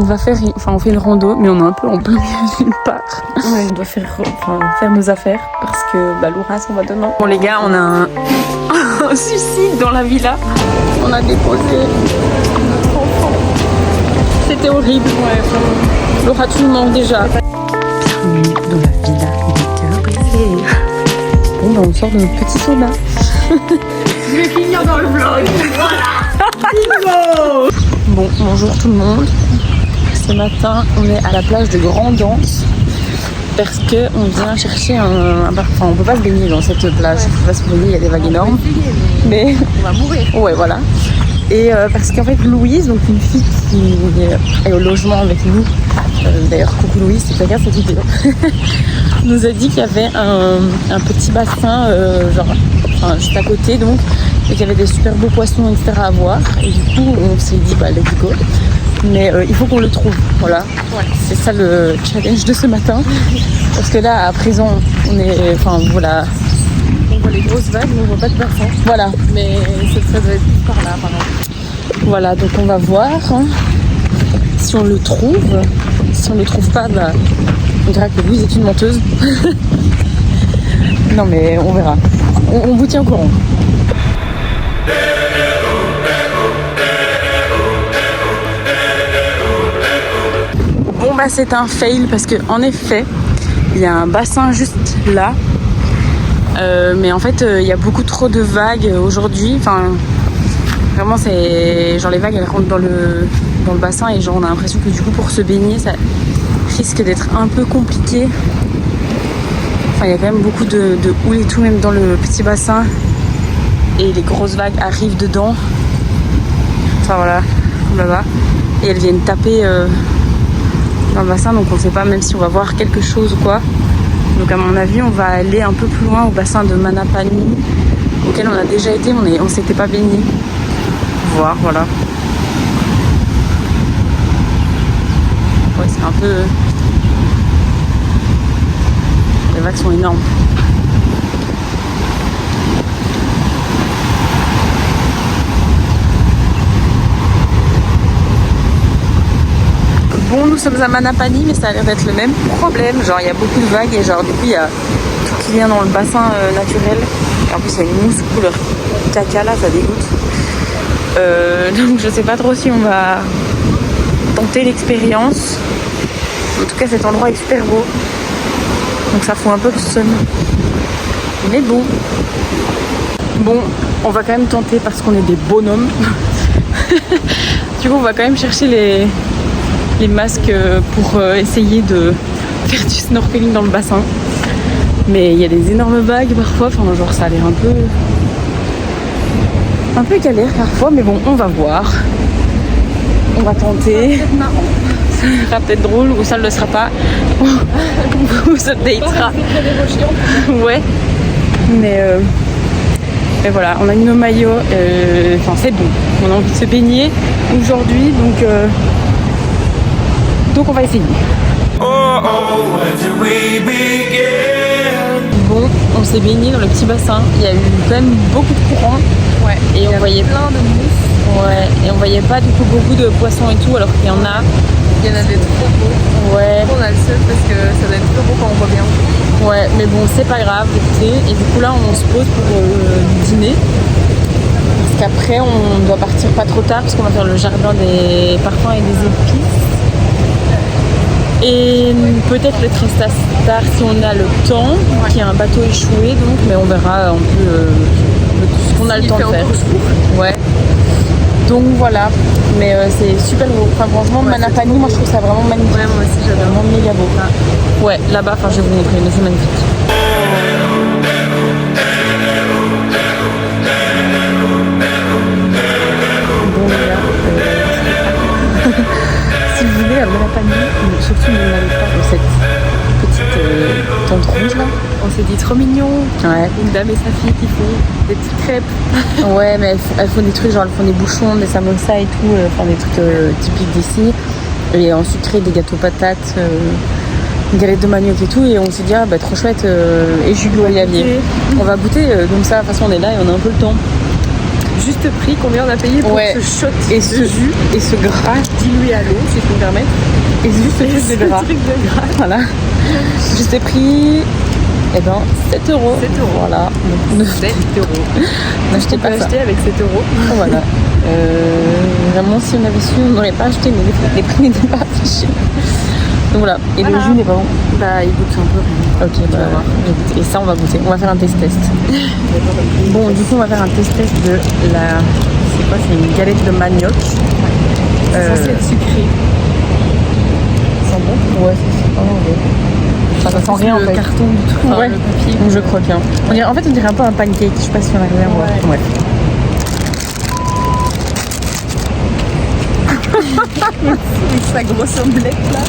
va faire, on fait une rando, mais on est un peu en plein milieu d'une part. Ouais, on doit faire nos affaires parce que Loura s'en va demain. Bon les gars, on a un suicide dans la villa. On a déposé notre enfant. C'était horrible. Ouais, Laura, tu nous manques déjà. Bienvenue dans la villa des cœurs brisés. Bon, on sort de notre petit sauna. Je vais finir dans le vlog. Voilà. Bingo. Bon, bonjour tout le monde. Ce matin, on est à la plage de Grand Anse parce que on vient chercher on peut pas se baigner dans cette plage. On peut pas se baigner, il y a des vagues énormes. Mais on va mourir. Ouais, voilà. Et parce qu'en fait, Louise, donc une fille qui est au logement avec nous, d'ailleurs, coucou Louise, si tu regardes cette vidéo, nous a dit qu'il y avait un petit bassin, juste à côté, donc, et qu'il y avait des super beaux poissons, etc. à voir. Et du coup, on s'est dit, let's go. Mais il faut qu'on le trouve, voilà. Ouais. C'est ça le challenge de ce matin. Parce que là, à présent, on est, voilà. On voit les grosses vagues, mais on voit pas de bassin. Voilà. Mais ça doit être plus par là, apparemment. Voilà, donc on va voir si on le trouve. Si on le trouve pas, on dira que Louise est une menteuse. Non mais on verra. On vous tient au courant. Bon c'est un fail parce que en effet, il y a un bassin juste là. Mais en fait, il y a beaucoup trop de vagues aujourd'hui. Vraiment, c'est genre les vagues elles rentrent dans le bassin et genre on a l'impression que du coup pour se baigner ça risque d'être un peu compliqué. Il y a quand même beaucoup de houle et tout même dans le petit bassin et les grosses vagues arrivent dedans. Voilà, comme là-bas. Et elles viennent taper dans le bassin, donc on ne sait pas même si on va voir quelque chose ou quoi. Donc à mon avis on va aller un peu plus loin au bassin de Manapani auquel on a déjà été, on s'était pas baigné. Voir, voilà. Ouais, c'est un peu... Les vagues sont énormes. Bon, nous sommes à Manapani, mais ça a l'air d'être le même problème. Genre, il y a beaucoup de vagues et genre, du coup, il y a tout qui vient dans le bassin naturel. Et en plus, il y a une mousse couleur caca, là, ça dégoûte. Donc je sais pas trop si on va tenter l'expérience. En tout cas cet endroit est super beau. Donc ça fout un peu le seum. Mais bon. Bon, on va quand même tenter parce qu'on est des bonhommes. Du coup on va quand même chercher les masques pour essayer de faire du snorkeling dans le bassin. Mais il y a des énormes vagues parfois, genre ça a l'air un peu galère parfois, mais bon, on va voir. On va tenter. Ça marrant. Ça sera peut-être drôle ou ça ne le sera pas. On vous updatera. Ouais. Mais voilà, on a mis nos maillots. C'est bon. On a envie de se baigner aujourd'hui, donc on va essayer. Bon, on s'est baigné dans le petit bassin. Il y a eu quand même beaucoup de courant. Ouais. Et on voyait plein de mousse. Ouais. Et on voyait pas du coup beaucoup de poissons et tout, alors qu'il y en a. Il y en avait trop beau. Ouais. On a le seul parce que ça doit être trop beau quand on voit bien. Ouais, mais bon, c'est pas grave, écoutez. Et du coup là, on se pose pour dîner. Parce qu'après, on doit partir pas trop tard parce qu'on va faire le jardin des parfums et des épices. Et peut-être le Tristar si on a le temps, qui a un bateau échoué, donc, mais on verra un peu ce qu'on a le temps de faire. Ouais. Donc voilà, mais c'est super beau. Franchement, ouais, Manapani, moi je trouve ça vraiment magnifique. Ouais, moi aussi j'adore. Vraiment méga beau. Ah. Ouais, là-bas, je vais vous montrer, mais c'est magnifique. Bon les gars, si vous voulez à Manapani, surtout ne n'allez pas dans cette petite tente rouge là. On s'est dit trop mignon. Ouais. Une dame et sa fille qui font des petites crêpes. Ouais, mais elles font des trucs, genre elles font des bouchons, des samosas et tout, des trucs typiques d'ici. Et en sucré, des gâteaux patates, des galettes de manioc et tout. Et on s'est dit, trop chouette, et jus de l'Olivier. On va goûter, donc ça, de toute façon, on est là et on a un peu le temps. juste prix, combien on a payé pour ce shot et ce jus et ce gras dilué à l'eau, si je peux me permettre. et juste ce truc de gras. Voilà. Juste prix, 7 euros. 7 euros. Voilà. Donc, 7 euros. n'achetez pas ça. Acheter avec 7 euros. Voilà. Vraiment, si on avait su, on n'aurait pas acheté, mais les prix n'étaient pas affichés. Donc voilà. Et le jus n'est pas bon. Bah, il goûte un peu rien. Ok, bah, je vais goûter. Et ça, on va goûter. On va faire un test. Bon, du coup, on va faire un test de la. C'est quoi? C'est une galette de manioc. C'est censé être sucré. Ça sent bon? Ouais, c'est vraiment bon. Enfin, ça sent rien en le fait. carton du truc, Ouais. le papier. Donc je croque. Hein. En fait, on dirait un peu un pancake. Je sais pas si on arrive à voir. Ouais. Avec sa grosse omelette là.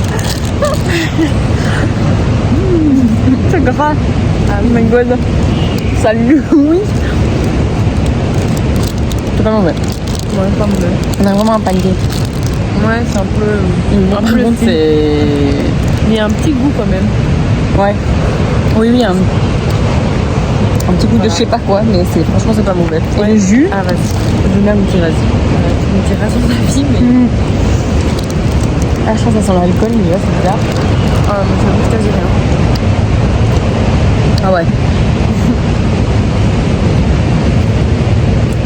C'est gras. Oh my god. Salut. Oui. C'est pas mauvais. Ouais, pas mauvais. On a vraiment un pancake. Ouais, c'est un peu. Par contre, c'est. Il y a un petit goût quand même. Ouais. Oui, un petit goût de je sais pas quoi, mais franchement, c'est pas mauvais. Et le jus, Ah, vas-y. je veux bien goûter, vas-y. Tu me diras son avis, mais. Ah, je pense que ça sent l'alcool, mais là, c'est bizarre. Ah, moi, ça goûte quasi rien. Ah ouais.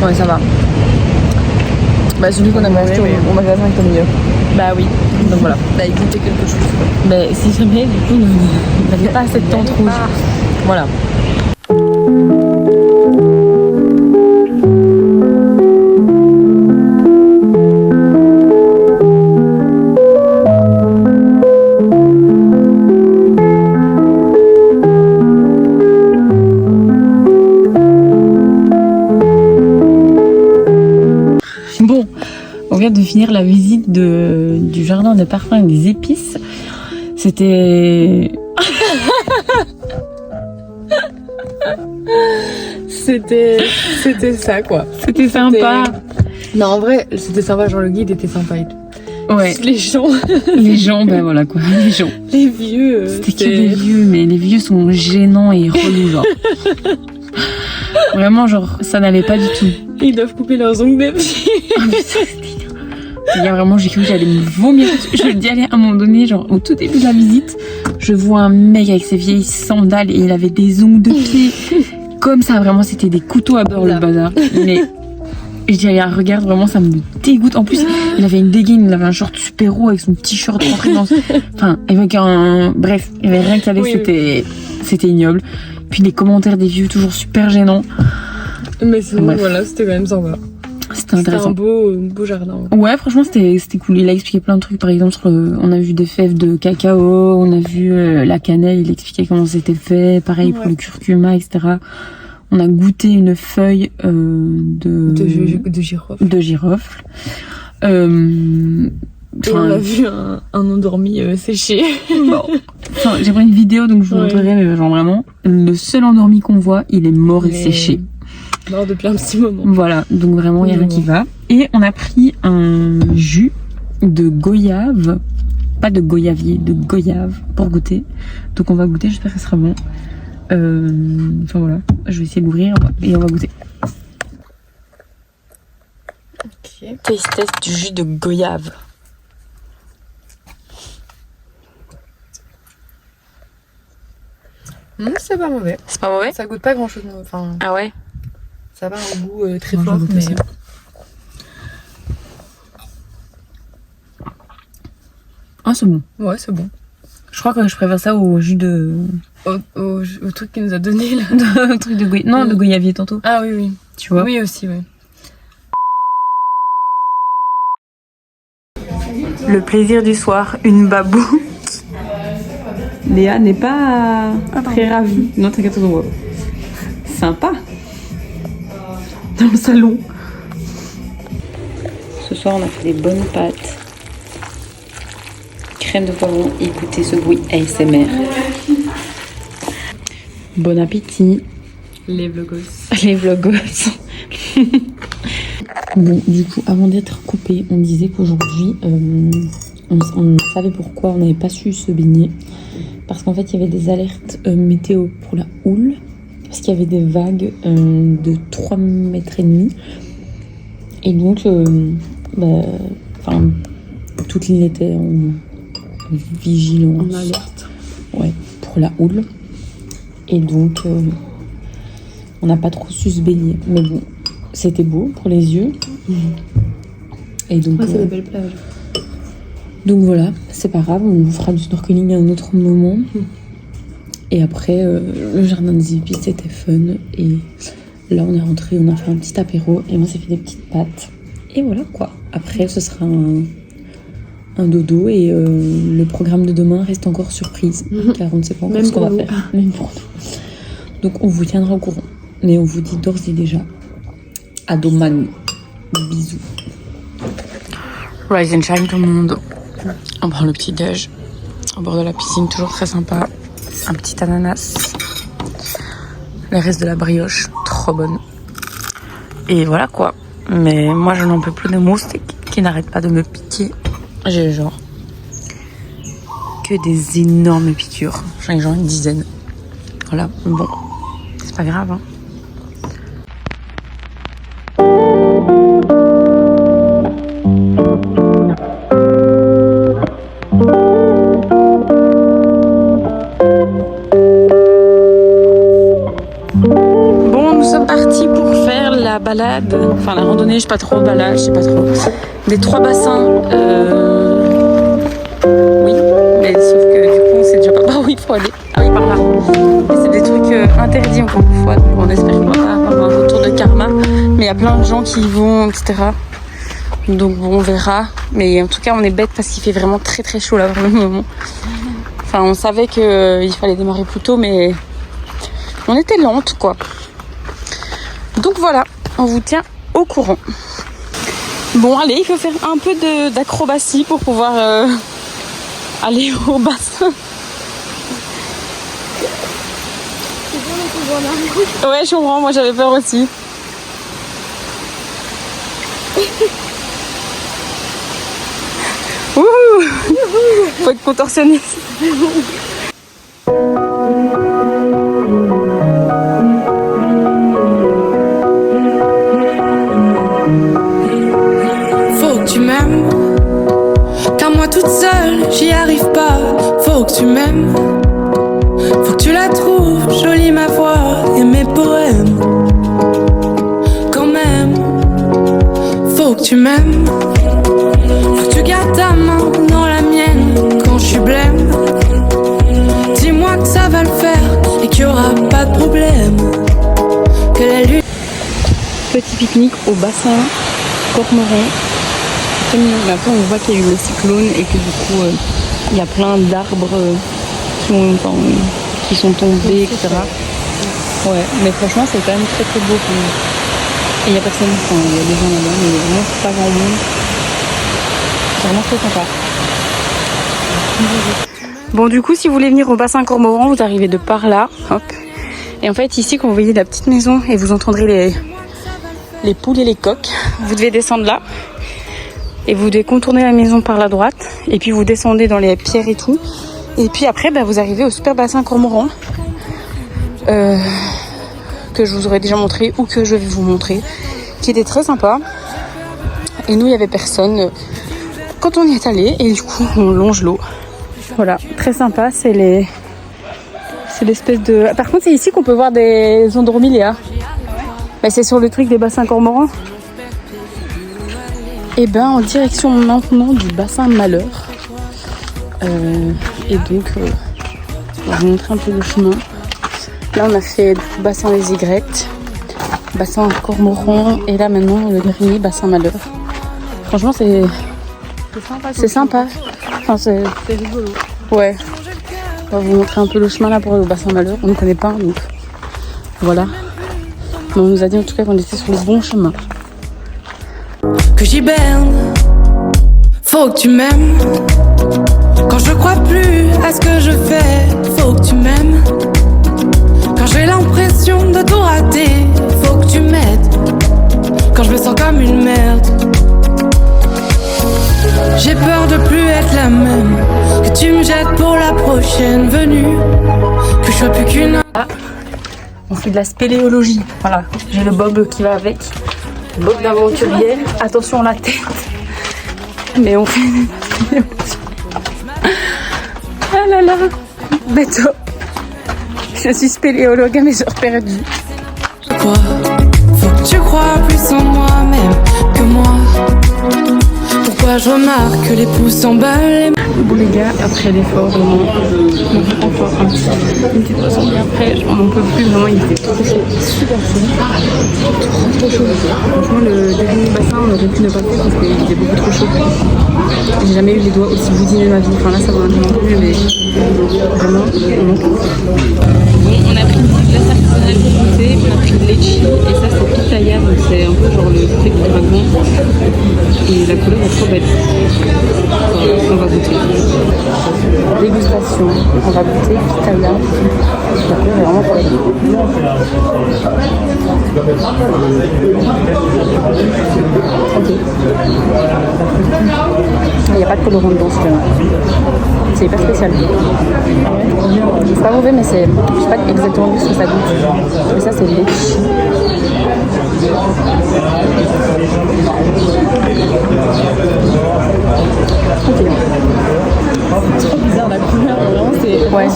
Ouais, ça va. Bah, celui qu'on avait acheté au magasin était mieux. Bah oui. Donc voilà. Bah, il goûtait quelque chose. Mais si jamais, du coup, on n'avait pas assez de tente rouge. Voilà. Bon, on vient de finir la visite du jardin de parfums et des épices. C'était... C'était ça, quoi. C'était sympa. Non, en vrai, c'était sympa. Genre, le guide était sympa et tout. Ouais. Les gens, Les gens, ben voilà quoi, les gens. les vieux. C'était que des vieux, mais les vieux sont gênants et relous, genre. Vraiment, genre, ça n'allait pas du tout. Ils doivent couper leurs ongles des pieds. Il y a vraiment, j'ai cru que j'allais me vomir. Je le dis, allez, à un moment donné, genre, au tout début de la visite, je vois un mec avec ses vieilles sandales et il avait des ongles de pied. Comme ça, vraiment, c'était des couteaux à beurre, le bazar. Mais je dis, allez, regarde, vraiment, ça me dégoûte. En plus, il avait une dégaine, il avait un short super haut avec son t-shirt rentré dans... Enfin, avec un... Bref, il n'y avait rien qui allait, Oui, c'était ignoble. Puis les commentaires des vieux, toujours super gênants. Mais sinon, Bref. voilà, c'était quand même sympa. C'était C'était intéressant. un beau jardin. Ouais, franchement, c'était cool. Il a expliqué plein de trucs. Par exemple, on a vu des fèves de cacao, on a vu la cannelle, il expliquait comment c'était fait. Pareil pour le curcuma, etc. On a goûté une feuille de girofle. De girofle. Et on a vu un endormi séché. Bon. Enfin, j'ai pris une vidéo, donc je vous montrerai, mais genre vraiment, le seul endormi qu'on voit, il est mort et séché. Mort depuis un petit moment. Voilà, donc vraiment, il n'y a rien qui va. Et on a pris un jus de goyave, pas de goyavier, de goyave, pour goûter. Donc on va goûter, j'espère que ça sera bon. Enfin voilà, je vais essayer d'ouvrir et on va goûter. Ok. Taste test du jus de goyave. C'est pas mauvais. C'est pas mauvais? Ça goûte pas grand chose. Enfin, Ah ouais? ça a pas un goût très Moi, je fort, goûte mais. ça. Ah, c'est bon. Ouais, c'est bon. Je crois que je préfère ça au jus de... Au truc qu'il nous a donné là. de truc de goyavier. Non, de goyavier tantôt. Ah oui, oui. Tu vois? Oui, aussi, oui. Le plaisir du soir, une babou. Léa n'est pas très ravie. Non, t'inquiète, on voit. Sympa. Dans le salon. Ce soir, on a fait des bonnes pâtes. Crème de poivron. Écoutez ce bruit ASMR. Bon appétit. Les vlogos. Les vlogos. Bon, du coup, avant d'être coupé, on disait qu'aujourd'hui, on savait pourquoi on n'avait pas su se baigner. Parce qu'en fait, il y avait des alertes météo pour la houle. Parce qu'il y avait des vagues de 3,5 mètres. Et donc, toute l'île était en vigilance. En alerte. Ouais, pour la houle. Et donc, on n'a pas trop su se baigner. Mais bon, c'était beau pour les yeux. Et donc, c'est des belles plages. Donc voilà, c'est pas grave, on fera du snorkeling à un autre moment. Et après, le jardin des épices, c'était fun. Et là, on est rentré, on a fait un petit apéro. Et moi, j'ai fait des petites pâtes. Et voilà quoi. Après, ce sera un dodo. Et le programme de demain reste encore surprise. Car on ne sait pas encore ce qu'on va faire. Même pour nous. Donc, on vous tiendra au courant. Mais on vous dit d'ores et déjà à demain. Bisous. Rise and shine tout le monde. On prend le petit déj au bord de la piscine, toujours très sympa. Un petit ananas. Le reste de la brioche, trop bonne. Et voilà quoi. Mais moi je n'en peux plus des moustiques qui n'arrêtent pas de me piquer. J'ai genre que des énormes piqûres. J'en ai genre une dizaine. Voilà, bon, c'est pas grave hein. Balade, enfin la randonnée, je sais pas trop, balade, je sais pas trop. Des 3 bassins, oui, mais sauf que du coup, c'est déjà pas par où il faut aller. Ah oui, par là. Et c'est des trucs interdits encore une fois, donc on espère qu'on va pas avoir un retour de karma. Mais il y a plein de gens qui y vont, etc. Donc bon, on verra. Mais en tout cas, on est bête parce qu'il fait vraiment très très chaud là pour le moment. Enfin, on savait qu'il fallait démarrer plus tôt, mais on était lente quoi. Donc voilà. On vous tient au courant. Bon, allez, il faut faire un peu d'acrobatie pour pouvoir aller au bassin. Ouais, je comprends, moi j'avais peur aussi. Wouhou. Faut être contorsionniste. Toute seule, j'y arrive pas. Faut que tu m'aimes. Faut que tu la trouves jolie ma voix et mes poèmes. Quand même, faut que tu m'aimes. Faut que tu gardes ta main dans la mienne quand je suis blême. Dis-moi que ça va le faire et qu'il y aura pas de problème. Que la lune. Petit pique-nique au bassin Cormoran. Mais après on voit qu'il y a eu le cyclone et que du coup il y a plein d'arbres qui sont tombés, etc. Ouais, mais franchement c'est quand même très très beau. Et il y a personne, enfin il y a des gens là-bas, mais vraiment pas grand monde. C'est vraiment très sympa. Bon du coup si vous voulez venir au bassin Cormoran, vous arrivez de par là, hop. Et en fait ici quand vous voyez la petite maison et vous entendrez les poules et les coqs, vous devez descendre là. Et vous devez contourner la maison par la droite. Et puis vous descendez dans les pierres et tout. Et puis après, vous arrivez au super bassin Cormoran. Que je vous aurais déjà montré ou que je vais vous montrer. Qui était très sympa. Et nous, il n'y avait personne quand on y est allé. Et du coup, on longe l'eau. Voilà, très sympa. C'est l'espèce de... Par contre, c'est ici qu'on peut voir des andromélias. C'est sur le truc des bassins Cormoran. Et en direction maintenant du bassin Malheur. Et donc, on va vous montrer un peu le chemin. Là, on a fait le bassin des Y, bassin Cormoran, et là maintenant le dernier bassin Malheur. Franchement, c'est sympa. Enfin, c'est rigolo. Ouais. On va vous montrer un peu le chemin là pour le bassin Malheur. On ne connaît pas, donc voilà. Mais on nous a dit en tout cas qu'on était sur le bon chemin. Que j'hiberne, faut que tu m'aimes. Quand je crois plus à ce que je fais, faut que tu m'aimes. Quand j'ai l'impression de tout rater, faut que tu m'aides. Quand je me sens comme une merde, j'ai peur de plus être la même. Que tu me jettes pour la prochaine venue. Que je sois plus qu'une... On fait de la spéléologie, voilà. J'ai le bob qui va avec. Botte d'aventurier, attention la tête. Mais on fait des ah là là, bateau. Je suis spéléologue à mes heures perdues. Quoi? Faut que tu crois plus en moi-même que moi. Pourquoi je remarque que les pouces s'emballent? Bon les gars, après l'effort, vraiment, mon encore une petite poisson et après, on n'en peut plus, vraiment, il était trop chaud, super chaud, trop chaud. Franchement, le dernier bassin, on aurait pu ne pas faire parce qu'il était beaucoup trop chaud. J'ai jamais eu les doigts aussi boudinés de ma vie, enfin là ça va un peu plus, mais vraiment, on en peut plus. Bon, on a pris une petite glace artisanale pour goûter, on a pris de litchi et ça c'est pitaya, donc c'est un peu genre le fruit du dragon et la couleur est trop belle. On va goûter. Dégustation, on va goûter pitaya. La couleur est vraiment trop belle. Ok. Il n'y a pas de colorant dedans, c'est hyper spécial. C'est pas mauvais, mais c'est, je sais pas exactement ce que ça goûte. Mais ça, c'est le litchi. Ok. C'est trop bizarre la couleur, vraiment, c'est... Ouais,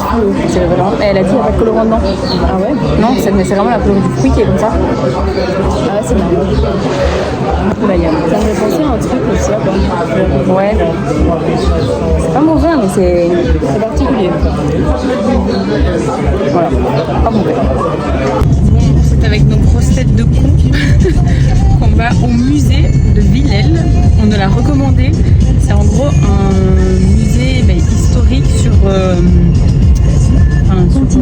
c'est vraiment... Elle a dit qu'il n'y a pas de colorant dedans. Ah ouais? Non, mais c'est vraiment la couleur du fruit qui est comme ça. Ah ouais, c'est marrant. Ça me fait penser à un truc aussi, quoi. Ouais. C'est pas mauvais, mais c'est particulier. Voilà. Pas mauvais. Bon, c'est avec nos grosses têtes de con qu'on va au musée de Villèle. On nous l'a recommandé. C'est en gros un musée historique sur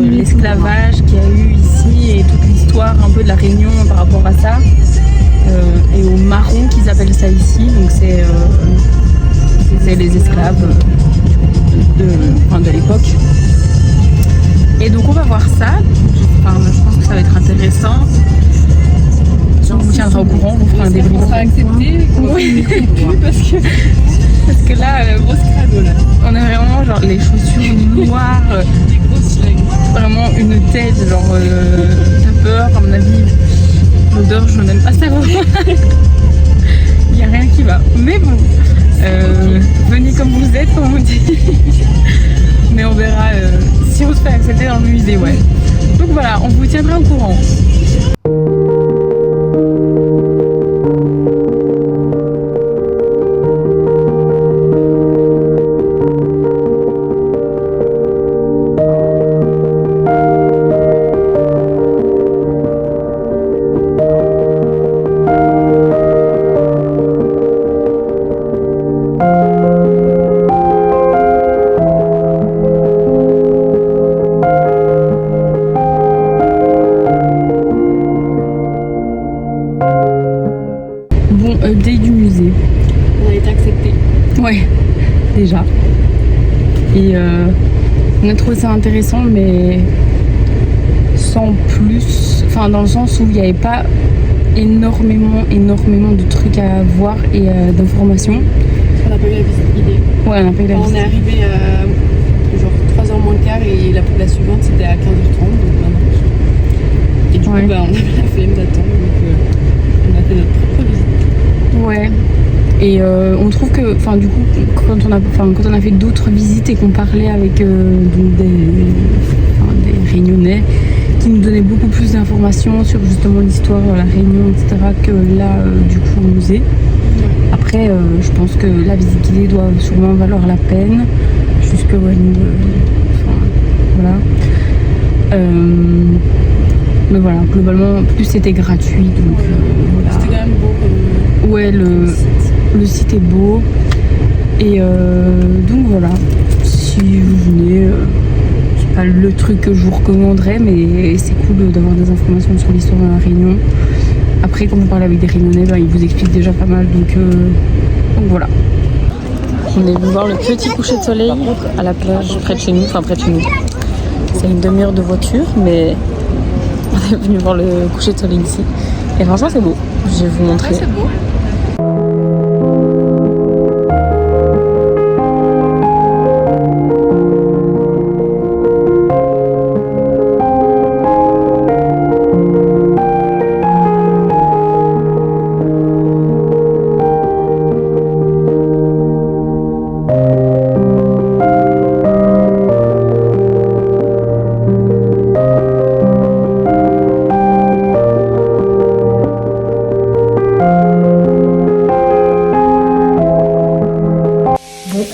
l'esclavage qu'il y a eu ici et toute l'histoire un peu de la Réunion par rapport à ça. Et au marron qu'ils appellent ça ici, donc c'est les esclaves de l'époque. Et donc on va voir ça, je pense que ça va être intéressant. On vous tiendra au courant, on vous fera un débrief. On sera accepté, oui, parce que là, grosse crado là. On a vraiment genre les chaussures noires, vraiment une tête, genre t'as peur à mon avis. L'odeur, je n'aime pas savoir. Il n'y a rien qui va. Mais bon, venez comme vous êtes, comme on dit. Mais on verra si on se fait accepter dans le musée, ouais. Donc voilà, on vous tiendra au courant. Update du musée. On a été accepté. Ouais, déjà. Et on a trouvé ça intéressant, mais sans plus. Enfin, dans le sens où il n'y avait pas énormément de trucs à voir et d'informations. On n'a pas eu la visite guidée. Ouais, on n'a pas eu la visite. On est arrivé à genre 3h moins le quart et la suivante c'était à 15h30. Donc maintenant. Et du coup, on avait la flemme d'attendre. Donc on a fait notre propre visite. Ouais, et on trouve que, enfin du coup, quand on a fait d'autres visites et qu'on parlait avec des Réunionnais qui nous donnaient beaucoup plus d'informations sur justement l'histoire de la Réunion, etc., que là, du coup, au musée. Après, je pense que la visite guidée doit sûrement valoir la peine, jusque voilà. Mais voilà, globalement, plus c'était gratuit, donc voilà. C'était quand même beau comme... Ouais, le site est beau. Et donc voilà, si vous venez, c'est pas le truc que je vous recommanderais, mais c'est cool d'avoir des informations sur l'histoire de la Réunion. Après, quand vous parlez avec des Réunionnais, ils vous expliquent déjà pas mal, donc voilà. On est venu voir le petit coucher de soleil à la plage près de chez nous, C'est une demi-heure de voiture, mais on est venu voir le coucher de soleil ici. Et franchement, c'est beau. Je vais vous montrer. Ouais, c'est beau.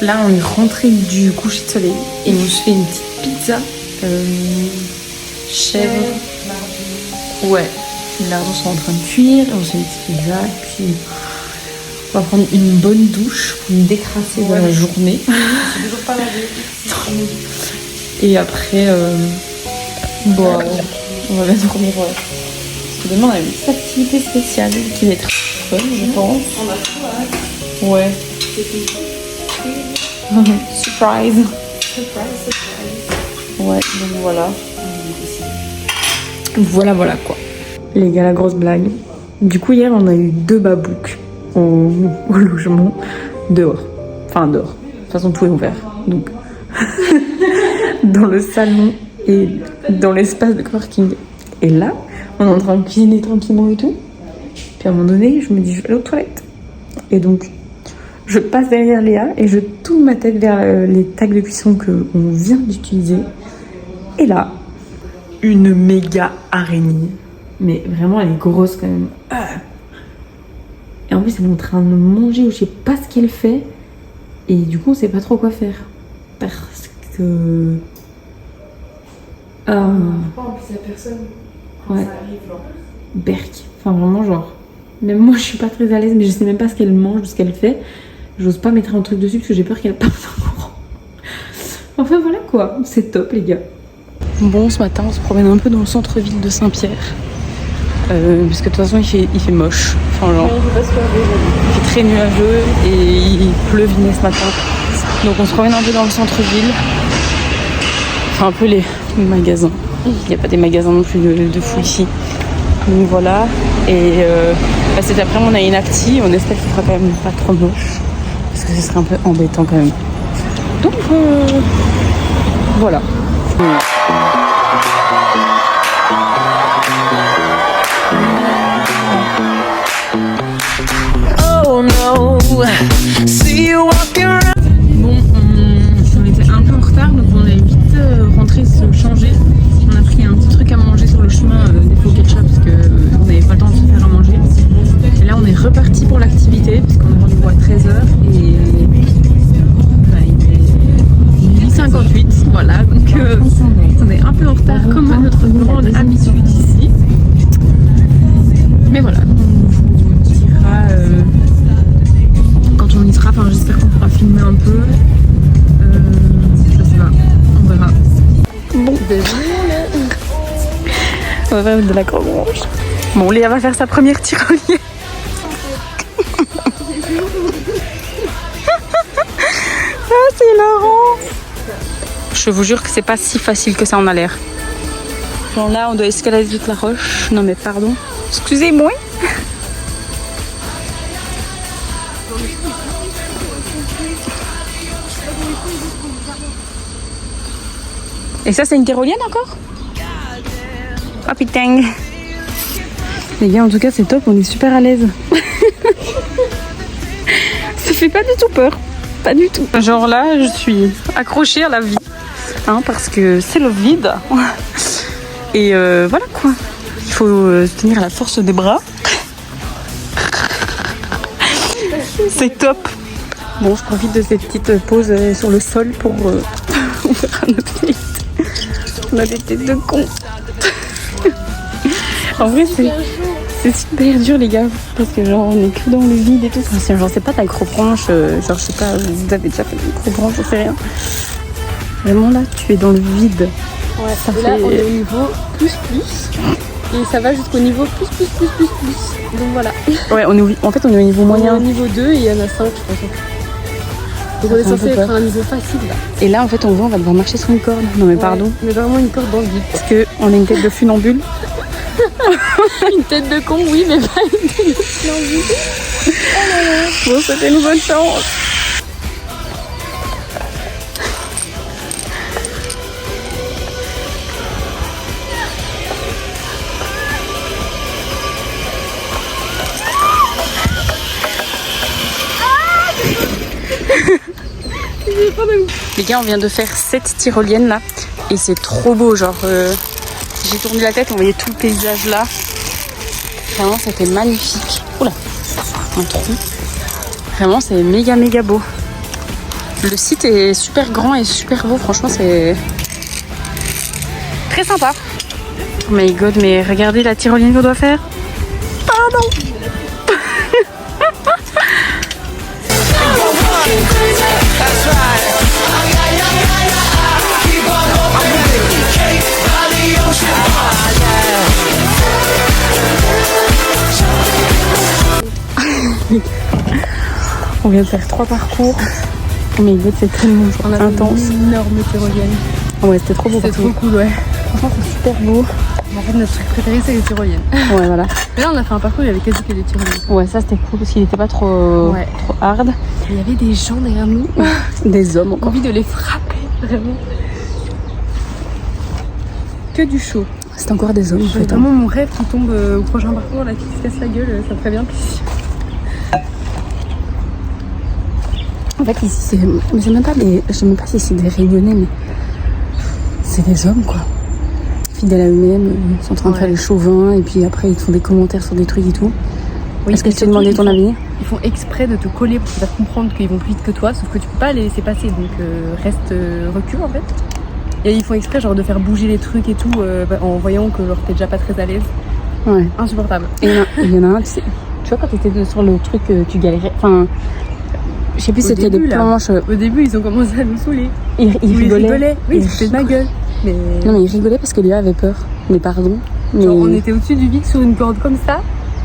Là, on est rentré du coucher de soleil et on se fait une petite pizza. Chèvre. Ouais, les lardons sont en train de cuire. On se fait une petite pizza. Et puis, on va prendre une bonne douche pour me décrasser de la journée. C'est toujours pas lavé. Et après, bon, on va bien dormir. Parce que demain, on a une petite activité spéciale qui va être fun, je pense. On a tout, hein. Ouais. Surprise. Ouais, donc voilà. Voilà quoi. Les gars, la grosse blague. Du coup, hier, on a eu 2 babouks au logement dehors. Enfin, dehors. De toute façon, tout est ouvert. Donc, dans le salon et dans l'espace de coworking. Et là, on est en train de cuisiner tranquillement et tout. Puis à un moment donné, je me dis, je vais aller aux toilettes. Et donc, je passe derrière Léa et je tourne ma tête vers les tags de cuisson qu'on vient d'utiliser. Et là, une méga araignée. Mais vraiment, elle est grosse quand même. Et en plus, elle est en train de manger ou je sais pas ce qu'elle fait. Et du coup, on sait pas trop quoi faire. Parce que... Pourquoi en plus il y a personne quand Ouais. ça arrive, genre. Berk. Enfin, vraiment, genre... Même moi, je suis pas très à l'aise, mais je sais même pas ce qu'elle mange ou ce qu'elle fait. J'ose pas mettre un truc dessus parce que j'ai peur qu'elle parte en courant. Enfin, voilà quoi. C'est top, les gars. Bon, ce matin, on se promène un peu dans le centre-ville de Saint-Pierre. Parce que de toute façon, il fait moche. Enfin, genre, Ouais, il fait très nuageux et il pleuvinait ce matin. Donc, on se promène un peu dans le centre-ville. Enfin, un peu les magasins. Il n'y a pas des magasins non plus de fou ici. Donc voilà. Et cet après-midi, on a une acti. On espère qu'il fera quand même pas trop moche. Parce que ce serait un peu embêtant quand même. Donc, voilà. Oh no, see you walking around. Bon, on était un peu en retard, donc on est vite rentré se changer. On a pris un petit truc à manger sur le chemin, des faux ketchup, parce qu'on n'avait pas le temps de se faire à manger. Et là, on est reparti pour l'activité, parce qu'on a rendez-vous à 13h. Et bah, il est 8h58, voilà. Donc on est un peu en retard, comme à notre grande habitude ici. Mais voilà, on vous dira quand on y sera. Enfin, j'espère qu'on pourra filmer un peu. Je sais pas, on verra. Bon, on va faire de la grange. Bon, Léa va faire sa première tyrolienne. Ah, c'est marrant. Je vous jure que c'est pas si facile que ça en a l'air. Genre là, on doit escalader toute la roche. Non mais pardon. Excusez-moi. Et ça, c'est une tyrolienne encore? Oh putain. Les gars, en tout cas, c'est top. On est super à l'aise. Ça fait pas du tout peur. Pas du tout. Genre là, je suis accrochée à la vie. Hein, parce que c'est le vide. Et voilà quoi. Il faut se tenir à la force des bras. C'est top. Bon, je profite de cette petite pause sur le sol pour faire un update. On a des têtes de con. En vrai, c'est super dur, les gars. Parce que genre, on est que dans le vide et tout. Enfin, genre, c'est pas ta micro-branche. Genre, je sais pas, vous avez déjà fait une micro-branche, je sais rien. Vraiment, là, tu es dans le vide. Ouais, Ça et là fait- on est au niveau plus. Et ça va jusqu'au niveau plus. Donc voilà. Ouais, en fait, on est au niveau On est moyen. au niveau 2 et il y en a 5 je pense. Donc on est fait un censé peu être peur. à un niveau facile là. Et là, en fait, on va devoir marcher sur une corde. Non, mais pardon. Ouais, mais vraiment une corde dans le vide. Parce qu'on a une tête de funambule. Une tête de con, oui, mais pas une tête de funambule. Bon, c'était une bonne chance. Les gars, on vient de faire cette tyrolienne là et c'est trop beau. Genre, j'ai tourné la tête, on voyait tout le paysage là. Vraiment, c'était magnifique. Oula, un trou. Vraiment, c'est méga beau. Le site est super grand et super beau, franchement c'est très sympa. Oh my god, mais regardez la tyrolienne qu'on doit faire. Pardon. On vient de faire 3 parcours. Oh my god, c'est tellement intense. Une énorme tyrolienne. Ouais, c'était trop beau. C'est trop cool, ouais. Franchement, c'est super beau. En fait, notre truc préféré, c'est les tyroliennes. Ouais, voilà. Mais là, on a fait un parcours, il y avait quasi que des tyroliennes. Ouais, ça c'était cool parce qu'il était pas trop hard. Il y avait des gens derrière nous. Des hommes encore. Envie de les frapper, vraiment. Que du chaud. C'est encore des hommes en C'est fait. vraiment mon rêve qui tombe au prochain parcours, là, qui se casse la gueule, ça me ferait bien pis. En fait, ici, c'est même pas des. Je sais même pas si c'est des Réunionnais, mais c'est des hommes quoi. Fidèles à eux-mêmes, ils sont en train de faire les chauvins et puis après ils te font des commentaires sur des trucs et tout. Oui, est-ce que je t'ai demandé ton avis? Ils font exprès de te coller pour te faire comprendre qu'ils vont plus vite que toi, sauf que tu peux pas les laisser passer, donc reste recule en fait. Et ils font exprès genre de faire bouger les trucs et tout en voyant que genre t'es déjà pas très à l'aise. Ouais. Insupportable. Et il y en a un, tu vois quand t'étais sur le truc, tu galérais. Enfin, je sais plus si c'était des planches. Au début, ils ont commencé à nous saouler. Ils rigolaient. Oui, ils se foutaient de ma gueule. Mais... Non mais ils rigolaient parce que Léa avait peur. Mais pardon. Mais... Genre, on était au-dessus du vide sur une corde comme ça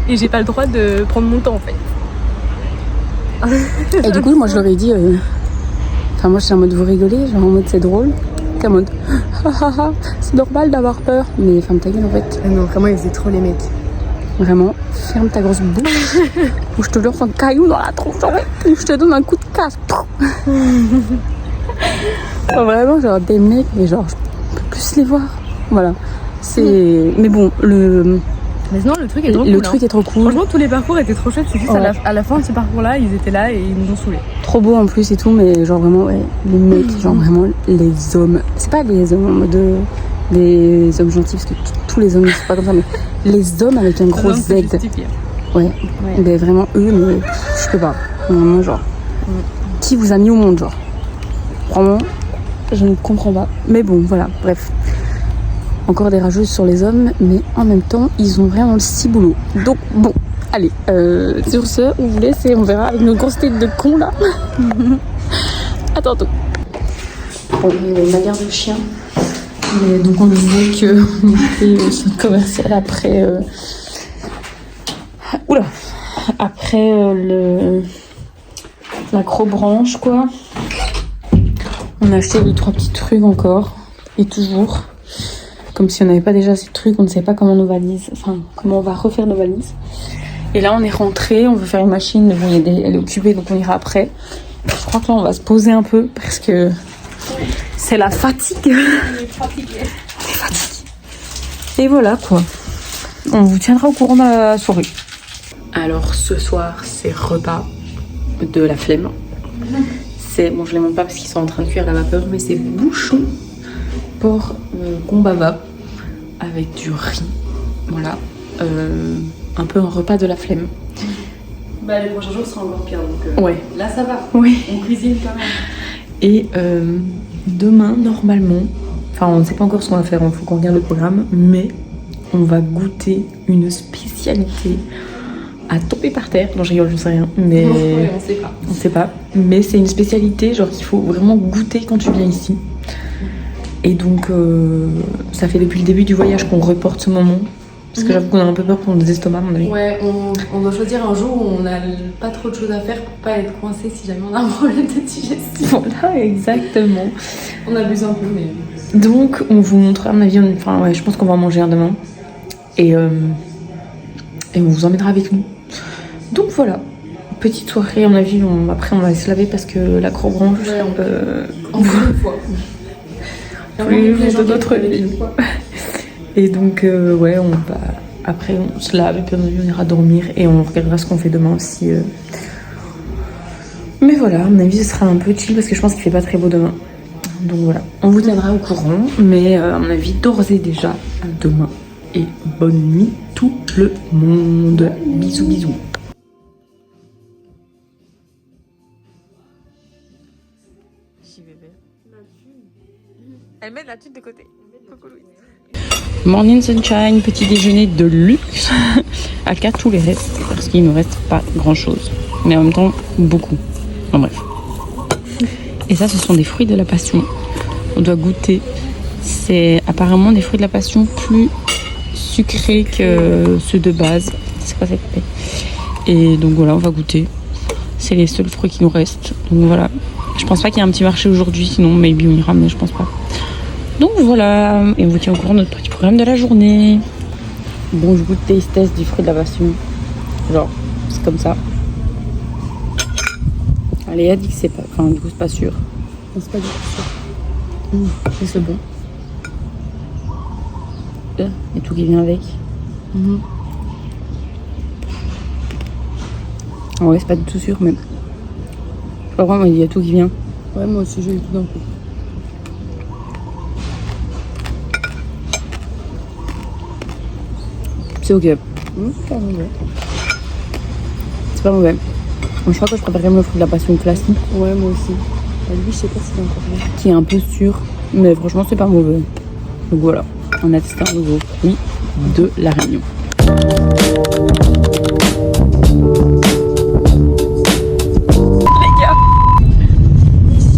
et j'ai pas le droit de prendre mon temps en fait. Et du coup moi je leur ai dit enfin moi j'étais en mode vous rigolez, genre en mode c'est drôle. T'es en mode c'est normal d'avoir peur. Mais ferme ta gueule en fait. Non vraiment ils faisaient trop les mecs. Vraiment, ferme ta grosse bouche ou je te lance un caillou dans la tronche ou je te donne un coup de casse. Vraiment genre des mecs mais genre je peux plus les voir. Voilà. C'est. Mais bon, Mais sinon, le truc est trop cool. Le truc est trop cool. Franchement, tous les parcours étaient trop chouettes. C'est juste à la fin de ce parcours-là, ils étaient là et ils nous ont saoulés. Trop beau en plus et tout, mais genre vraiment, ouais, les mecs, genre vraiment les hommes. C'est pas les hommes en mode les hommes gentils, parce que tous les hommes, c'est pas comme ça, mais les hommes avec un gros Z. Ouais. Mais vraiment eux, mais je peux pas. Vraiment, genre. Qui vous a mis au monde, genre? Vraiment, je ne comprends pas. Mais bon, voilà, bref. Encore des rageuses sur les hommes, mais en même temps, ils ont vraiment le si boulot. Donc, bon, allez, sur ce, on vous laisse et on verra avec nos grosses têtes de cons là. À tantôt. Bon, il y a une garde de chien. Mais donc, on voit qu'on était sur le commercial après. Oula! Après l'acrobranche, quoi. On a acheté 2-3 petits trucs encore. Et toujours. Comme si on n'avait pas déjà ces trucs, on ne sait pas comment nos valises, enfin comment on va refaire nos valises. Et là on est rentré, on veut faire une machine, bon, elle est occupée donc on ira après. Je crois que là on va se poser un peu parce que c'est la fatigue. On est fatigué. Et voilà quoi. On vous tiendra au courant de la soirée. Alors ce soir c'est repas de la flemme. C'est, bon je les montre pas parce qu'ils sont en train de cuire à la vapeur, mais c'est bouchon porc gombava avec du riz, voilà, un peu un repas de la flemme. Bah les prochains jours seront encore pire donc ouais. Là ça va, oui. On cuisine quand même. Et demain normalement, enfin on ne sait pas encore ce qu'on va faire, il faut qu'on regarde le programme, mais on va goûter une spécialité à tomber par terre. Non je rigole, je sais rien, mais on sait pas, mais c'est une spécialité genre qu'il faut vraiment goûter quand tu viens ici. Et donc, ça fait depuis le début du voyage qu'on reporte ce moment. Parce que j'avoue qu'on a un peu peur pour nos estomacs, à mon avis. Ouais, on doit choisir un jour où on n'a pas trop de choses à faire pour pas être coincé si jamais on a un problème de digestion. Voilà, exactement. On abuse un peu, mais... Donc, on vous montrera, à mon avis, enfin, ouais, je pense qu'on va en manger un demain. Et on vous emmènera avec nous. Donc, voilà. Petite soirée, à mon avis, après, on va se laver parce que la crobranche... Ouais, encore une fois. Plus de notre vie. Et donc ouais, on va après on se lave et puis on ira dormir et on regardera ce qu'on fait demain aussi. Mais voilà, à mon avis ce sera un peu chill parce que je pense qu'il fait pas très beau demain. Donc voilà, on vous tiendra au courant, mais à mon avis d'ores et déjà à demain et bonne nuit tout le monde. Bisous bisous. Elle met la tête de côté. Coucou Louise. Morning sunshine, petit déjeuner de luxe. À cas tous les restes, parce qu'il ne reste pas grand chose. Mais en même temps, beaucoup. En bref. Et ça, ce sont des fruits de la passion. On doit goûter. C'est apparemment des fruits de la passion plus sucrés que ceux de base. C'est quoi cette paix? Et donc voilà, on va goûter. C'est les seuls fruits qui nous restent. Donc voilà. Je pense pas qu'il y ait un petit marché aujourd'hui, sinon maybe on ira, mais je pense pas. Donc voilà, et on vous tient au courant de notre petit programme de la journée. Bon, je goûte taste test du fruit de la passion. Genre, c'est comme ça. Allez, a dit que c'est pas... Enfin, du coup, c'est pas sûr. Non, c'est pas du tout ça. C'est bon. Et tout qui vient avec. Ouais, c'est pas du tout sûr, mais... Je sais pas vraiment, il y a tout qui vient. Ouais, moi aussi, j'ai eu tout d'un coup. C'est ok. C'est pas mauvais. C'est pas mauvais. Je crois que je préfère quand même le fruit de la passion classique. Ouais, moi aussi. Lui, je sais pas s'il est encore bien. Qui est un peu sûr, mais franchement, c'est pas mauvais. Donc voilà, on a testé un nouveau fruit de la Réunion. Les gars,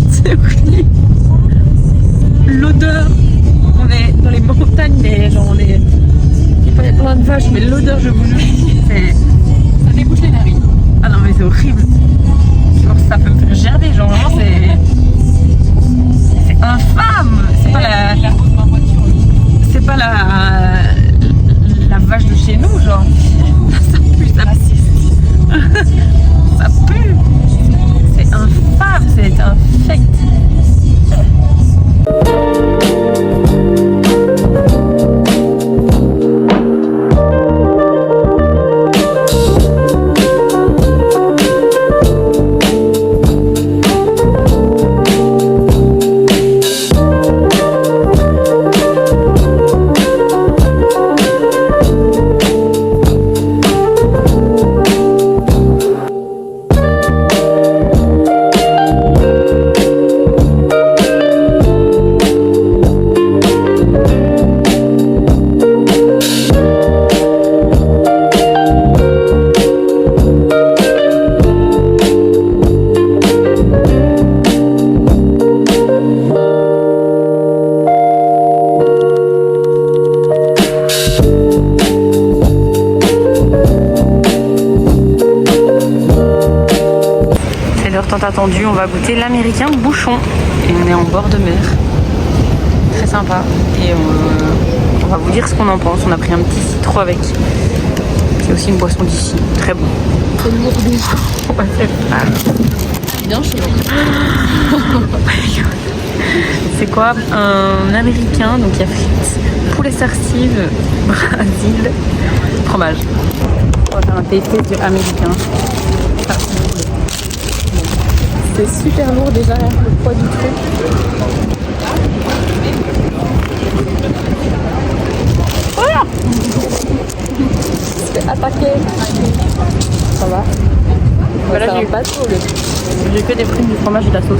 c'est horrible. L'odeur, on est dans les montagnes, mais genre on est... Il y a plein de vaches, mais l'odeur, je vous jure, ça débouche les narines. Ah non, mais c'est horrible. Genre, ça peut me faire gerber, genre vraiment, c'est infâme. C'est pas la... C'est pas la vache de chez nous, genre. Ça pue, ça pue. Ça pue. C'est infâme, c'est infect. Attendu, on va goûter l'américain bouchon et on est en bord de mer, très sympa, et on va vous dire ce qu'on en pense. On a pris un petit citron avec, c'est aussi une boisson d'ici, très bon. C'est lourd. On va faire Bien chaud. C'est quoi? Un américain, donc il y a frites, poulet sarcive, Brésil, fromage. On va faire un taste de américain. C'est super lourd déjà, rien que le poids du truc. Voilà. C'est attaqué. Ça va? Voilà, j'ai eu pas trop. J'ai que des frites, du fromage et de la sauce.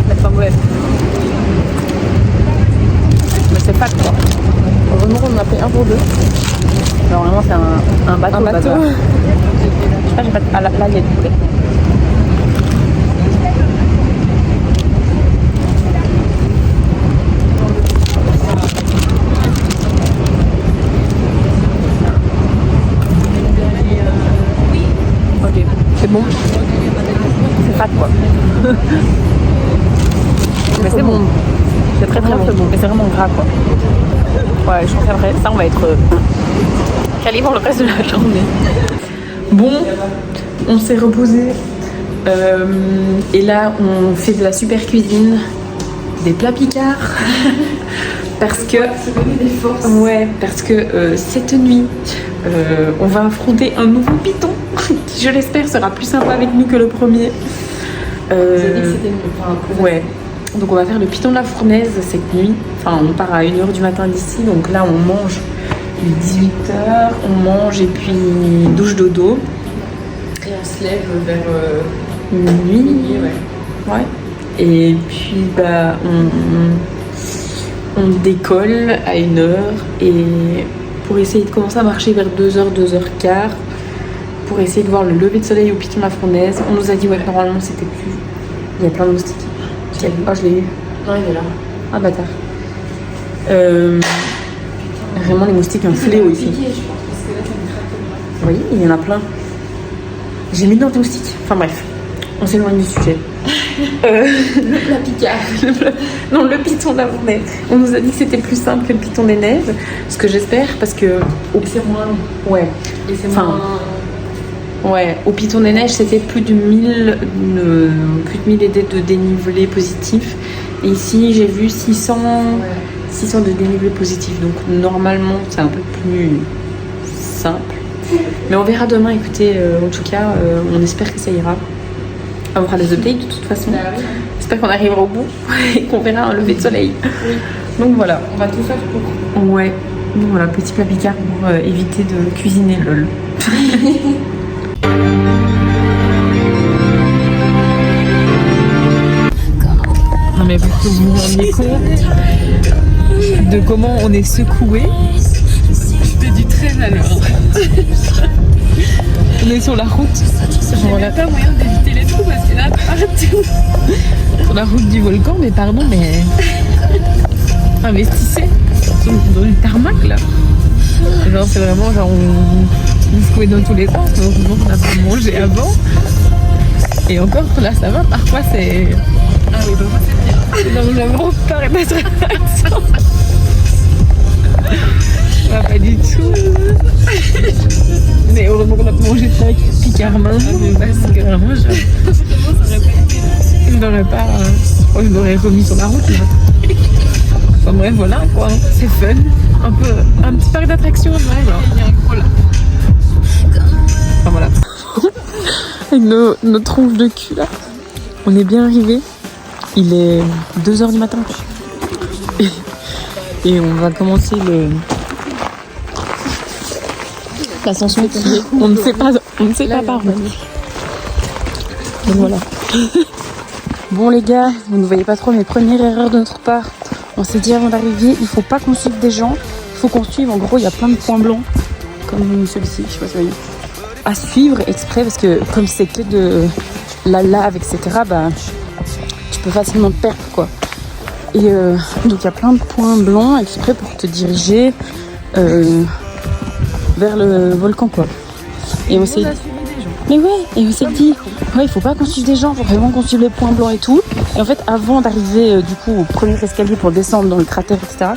C'est pas mauvais. Mais c'est pas quoi. Vraiment, on en a pris un pour deux. Non, vraiment, c'est un bateau. Un bateau. Je sais pas, j'ai pas... Ah, là, il y a du poulet. Ok, c'est bon. C'est fat quoi. Mais c'est bon. C'est très très bon. Mais c'est vraiment gras quoi. Ouais, je pense qu'après ça on va être calé pour le reste de la journée. Bon, on s'est reposé et là on fait de la super cuisine, des plats picards parce que cette nuit on va affronter un nouveau python qui je l'espère sera plus sympa avec nous que le premier. Ouais. Donc on va faire le python de la fournaise cette nuit. Enfin on part à 1h du matin d'ici. Donc là on mange 18h, on mange et puis douche dodo. Et on se lève vers minuit. ouais. Ouais. Et puis bah on décolle à 1h et pour essayer de commencer à marcher vers 2h, 2h15 pour essayer de voir le lever de soleil au Piton de la Fournaise. On nous a dit ouais, normalement c'était plus. Il y a plein de moustiques. Oh, je l'ai eu. Non, il est là. Ah bâtard. Vraiment les moustiques un fléau ici. Piqué, je pense, parce que là, ça me craque. Oui, il y en a plein. J'ai mis dans les moustiques. Enfin bref, on s'éloigne du sujet. Le plat Picard. Non, le Piton de la Fournaise. On nous a dit que c'était plus simple que le Piton des Neiges. Ce que j'espère parce que. C'est moins long. Ouais. Et c'est Enfin, moins. Ouais, au Piton des Neiges, c'était plus de 1000 idées de dénivelé positif. Et ici, j'ai vu 600 de dénivelé positif. Donc, normalement, c'est un peu plus simple. Mais on verra demain. Écoutez, en tout cas, on espère que ça ira. On fera des updates de toute façon. J'espère qu'on arrivera au bout et qu'on verra un lever de soleil. Oui. Donc, voilà. On va tout faire pour. Ouais. Donc, voilà, petit plat Picard pour éviter de cuisiner lol. Non mais pour que vous vous rendiez compte de comment on est secoué. Je fais du train alors. On est sur la route. Il n'y a pas moyen d'éviter les trous parce qu'il y en a partout. Sur la route du volcan, mais pardon, mais investissez dans le tarmac là. Genre c'est vraiment genre on secouait dans tous les sens, donc on n'a pas mangé avant. Et encore là ça va, parfois c'est. Ah oui, bah moi c'est bien. Donc j'avoue, par être réaction. Pas du tout. Mais heureusement qu'on a mangé ça avec Picard maintenant, parce que vraiment je n'aurais pas. Je l'aurais remis sur la route là. Enfin bref, voilà quoi, c'est fun. Un petit parc d'attractions, genre. Il y a un gros là. Enfin voilà. Avec nos tronches de cul là. On est bien arrivés. Il est 2h du matin. Et on va commencer l'ascension. On ne sait pas par où. Donc voilà. Bon les gars, vous ne voyez pas trop, mais première erreur de notre part. On s'est dit avant d'arriver, il faut pas qu'on suive des gens. Il faut qu'on suive, en gros, il y a plein de points blancs. Comme celui-ci, je sais pas si vous voyez. À suivre exprès, parce que comme c'est que de la lave, etc., bah, tu peux facilement te perdre, quoi. Et donc il y a plein de points blancs exprès pour te diriger vers le volcan, quoi. Et on s'est... Mais ouais, et on s'est dit, ouais, il faut pas qu'on suive des gens, il faut vraiment qu'on suive les points blancs et tout. Et en fait, avant d'arriver du coup au premier escalier pour descendre dans le cratère, etc.,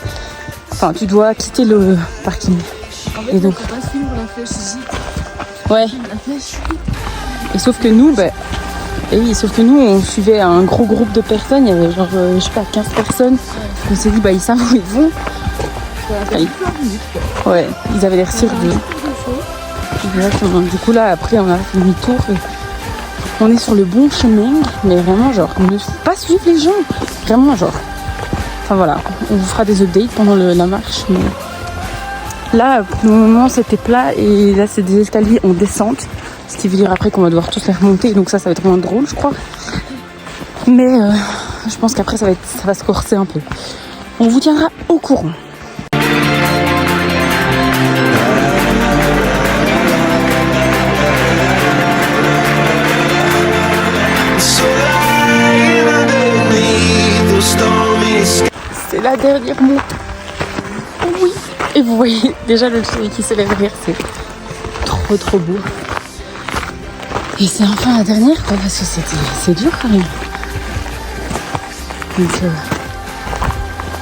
enfin, tu dois quitter le parking. En fait, et donc, faut pas suivre la flèche ici. ouais. La flèche. Et sauf que nous, bah, et oui, sauf que nous, on suivait un gros groupe de personnes. Il y avait genre, je sais pas, 15 personnes. On s'est dit, bah, ils savent où ils vont. Ouais, ils avaient l'air sûrs de... Exactement. Du coup, là, après, on a fait demi-tour. Et on est sur le bon chemin. Mais vraiment, genre, ne faut pas suivre les gens. Vraiment, genre... Enfin, voilà. On vous fera des updates pendant la marche. Mais... Là, pour le moment, c'était plat. Et là, c'est des escaliers en descente. Ce qui veut dire après qu'on va devoir tous les remonter. Donc ça va être moins drôle, je crois. Mais je pense qu'après, ça va se corser un peu. On vous tiendra au courant. C'est la dernière montée. Oui. Et vous voyez déjà le soleil qui se lève derrière. C'est trop beau. Et c'est enfin la dernière, quoi, parce que c'est dur quand même. Donc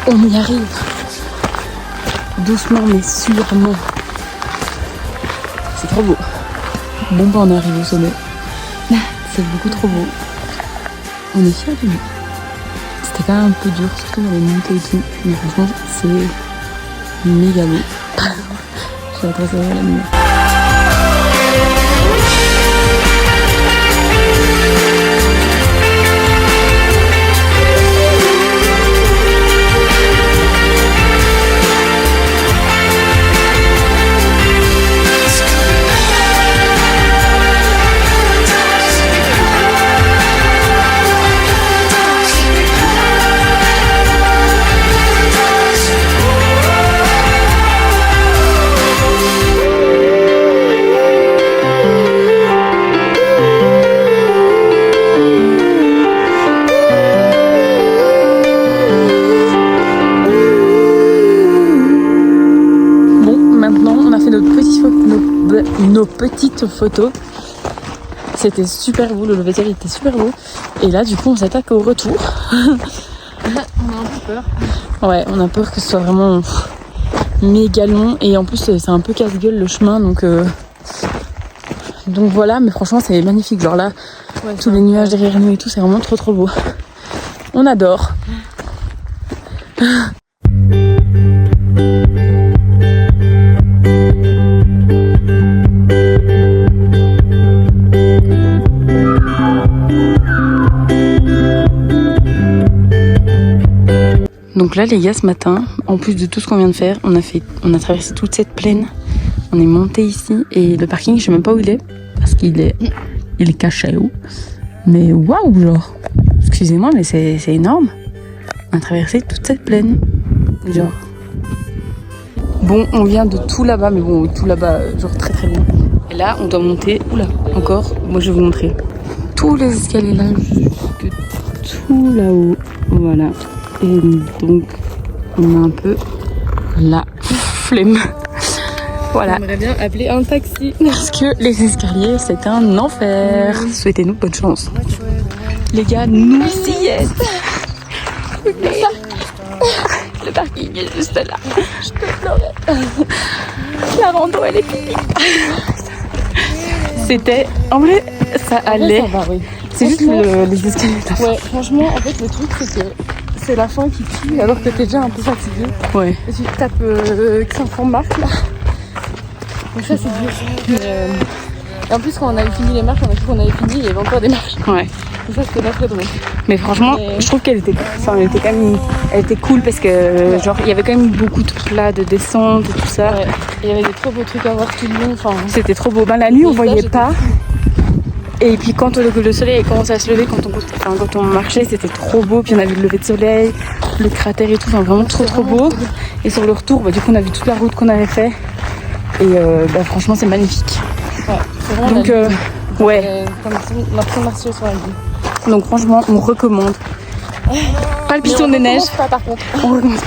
on y arrive. Doucement mais sûrement. C'est trop beau. Bon bah on arrive au sommet. C'est beaucoup trop beau. On est fiers de nous. C'était quand même un peu dur, surtout dans les montées et tout. Mais franchement c'est méga beau. J'ai l'impression de voir la lumière. nos petites photos. C'était super beau, le lever de soleil était super beau. Et là, du coup, on s'attaque au retour. On a un peu peur. Ouais, on a peur que ce soit vraiment méga long. Et en plus, c'est un peu casse-gueule le chemin. Donc voilà, mais franchement, c'est magnifique. Genre là, ouais, tous les nuages derrière nous et tout, c'est vraiment trop trop beau. On adore. Donc là les gars, ce matin, en plus de tout ce qu'on vient de faire, on a traversé toute cette plaine, on est monté ici et le parking je sais même pas où il est parce qu'il est caché où. Mais waouh, genre, excusez-moi mais c'est énorme. On a traversé toute cette plaine, genre. Bon, on vient de tout là-bas, mais bon, tout là-bas, genre très très loin. Et là, on doit monter, oula, encore, moi je vais vous montrer. Tous les escaliers là, jusque tout là-haut, voilà. Et donc, on a un peu la flemme. Voilà. J'aimerais bien appeler un taxi. Parce que les escaliers, c'est un enfer. Souhaitez-nous bonne chance. Les gars, nous y êtes. Le parking est juste là. Je peux pleurer. La rando, elle est finie. C'était... En vrai, ça allait. Ça va, oui. C'est juste les escaliers. Ouais, franchement, en fait, le truc, c'est que c'est la fin qui tue alors que t'es déjà un peu fatigué. Ouais. Et tu tapes 500 marques là. Donc ça, c'est dur. Et en plus, quand on avait fini les marches, on a cru qu'on avait fini, il y avait encore des marches. Ouais. Et ça, c'était pas très drôle. Mais franchement, je trouve qu'elle était, elle était cool parce que genre il y avait quand même beaucoup de plats, de descente et tout ça. Ouais. Il y avait des trop beaux trucs à voir tout le long. Enfin, c'était trop beau. Ben la nuit, on voyait pas. Et puis quand le soleil commençait à se lever, quand on marchait, c'était trop beau. Puis on a vu le lever de soleil, le cratère et tout, enfin vraiment trop beau. Et sur le retour, du coup on a vu toute la route qu'on avait fait. Et franchement c'est magnifique. Ouais, c'est vraiment donc ouais. Comme Martin Martiaux sur la vie. Donc franchement on recommande. Pas le Piton des Neiges. Pas par contre. On recommande.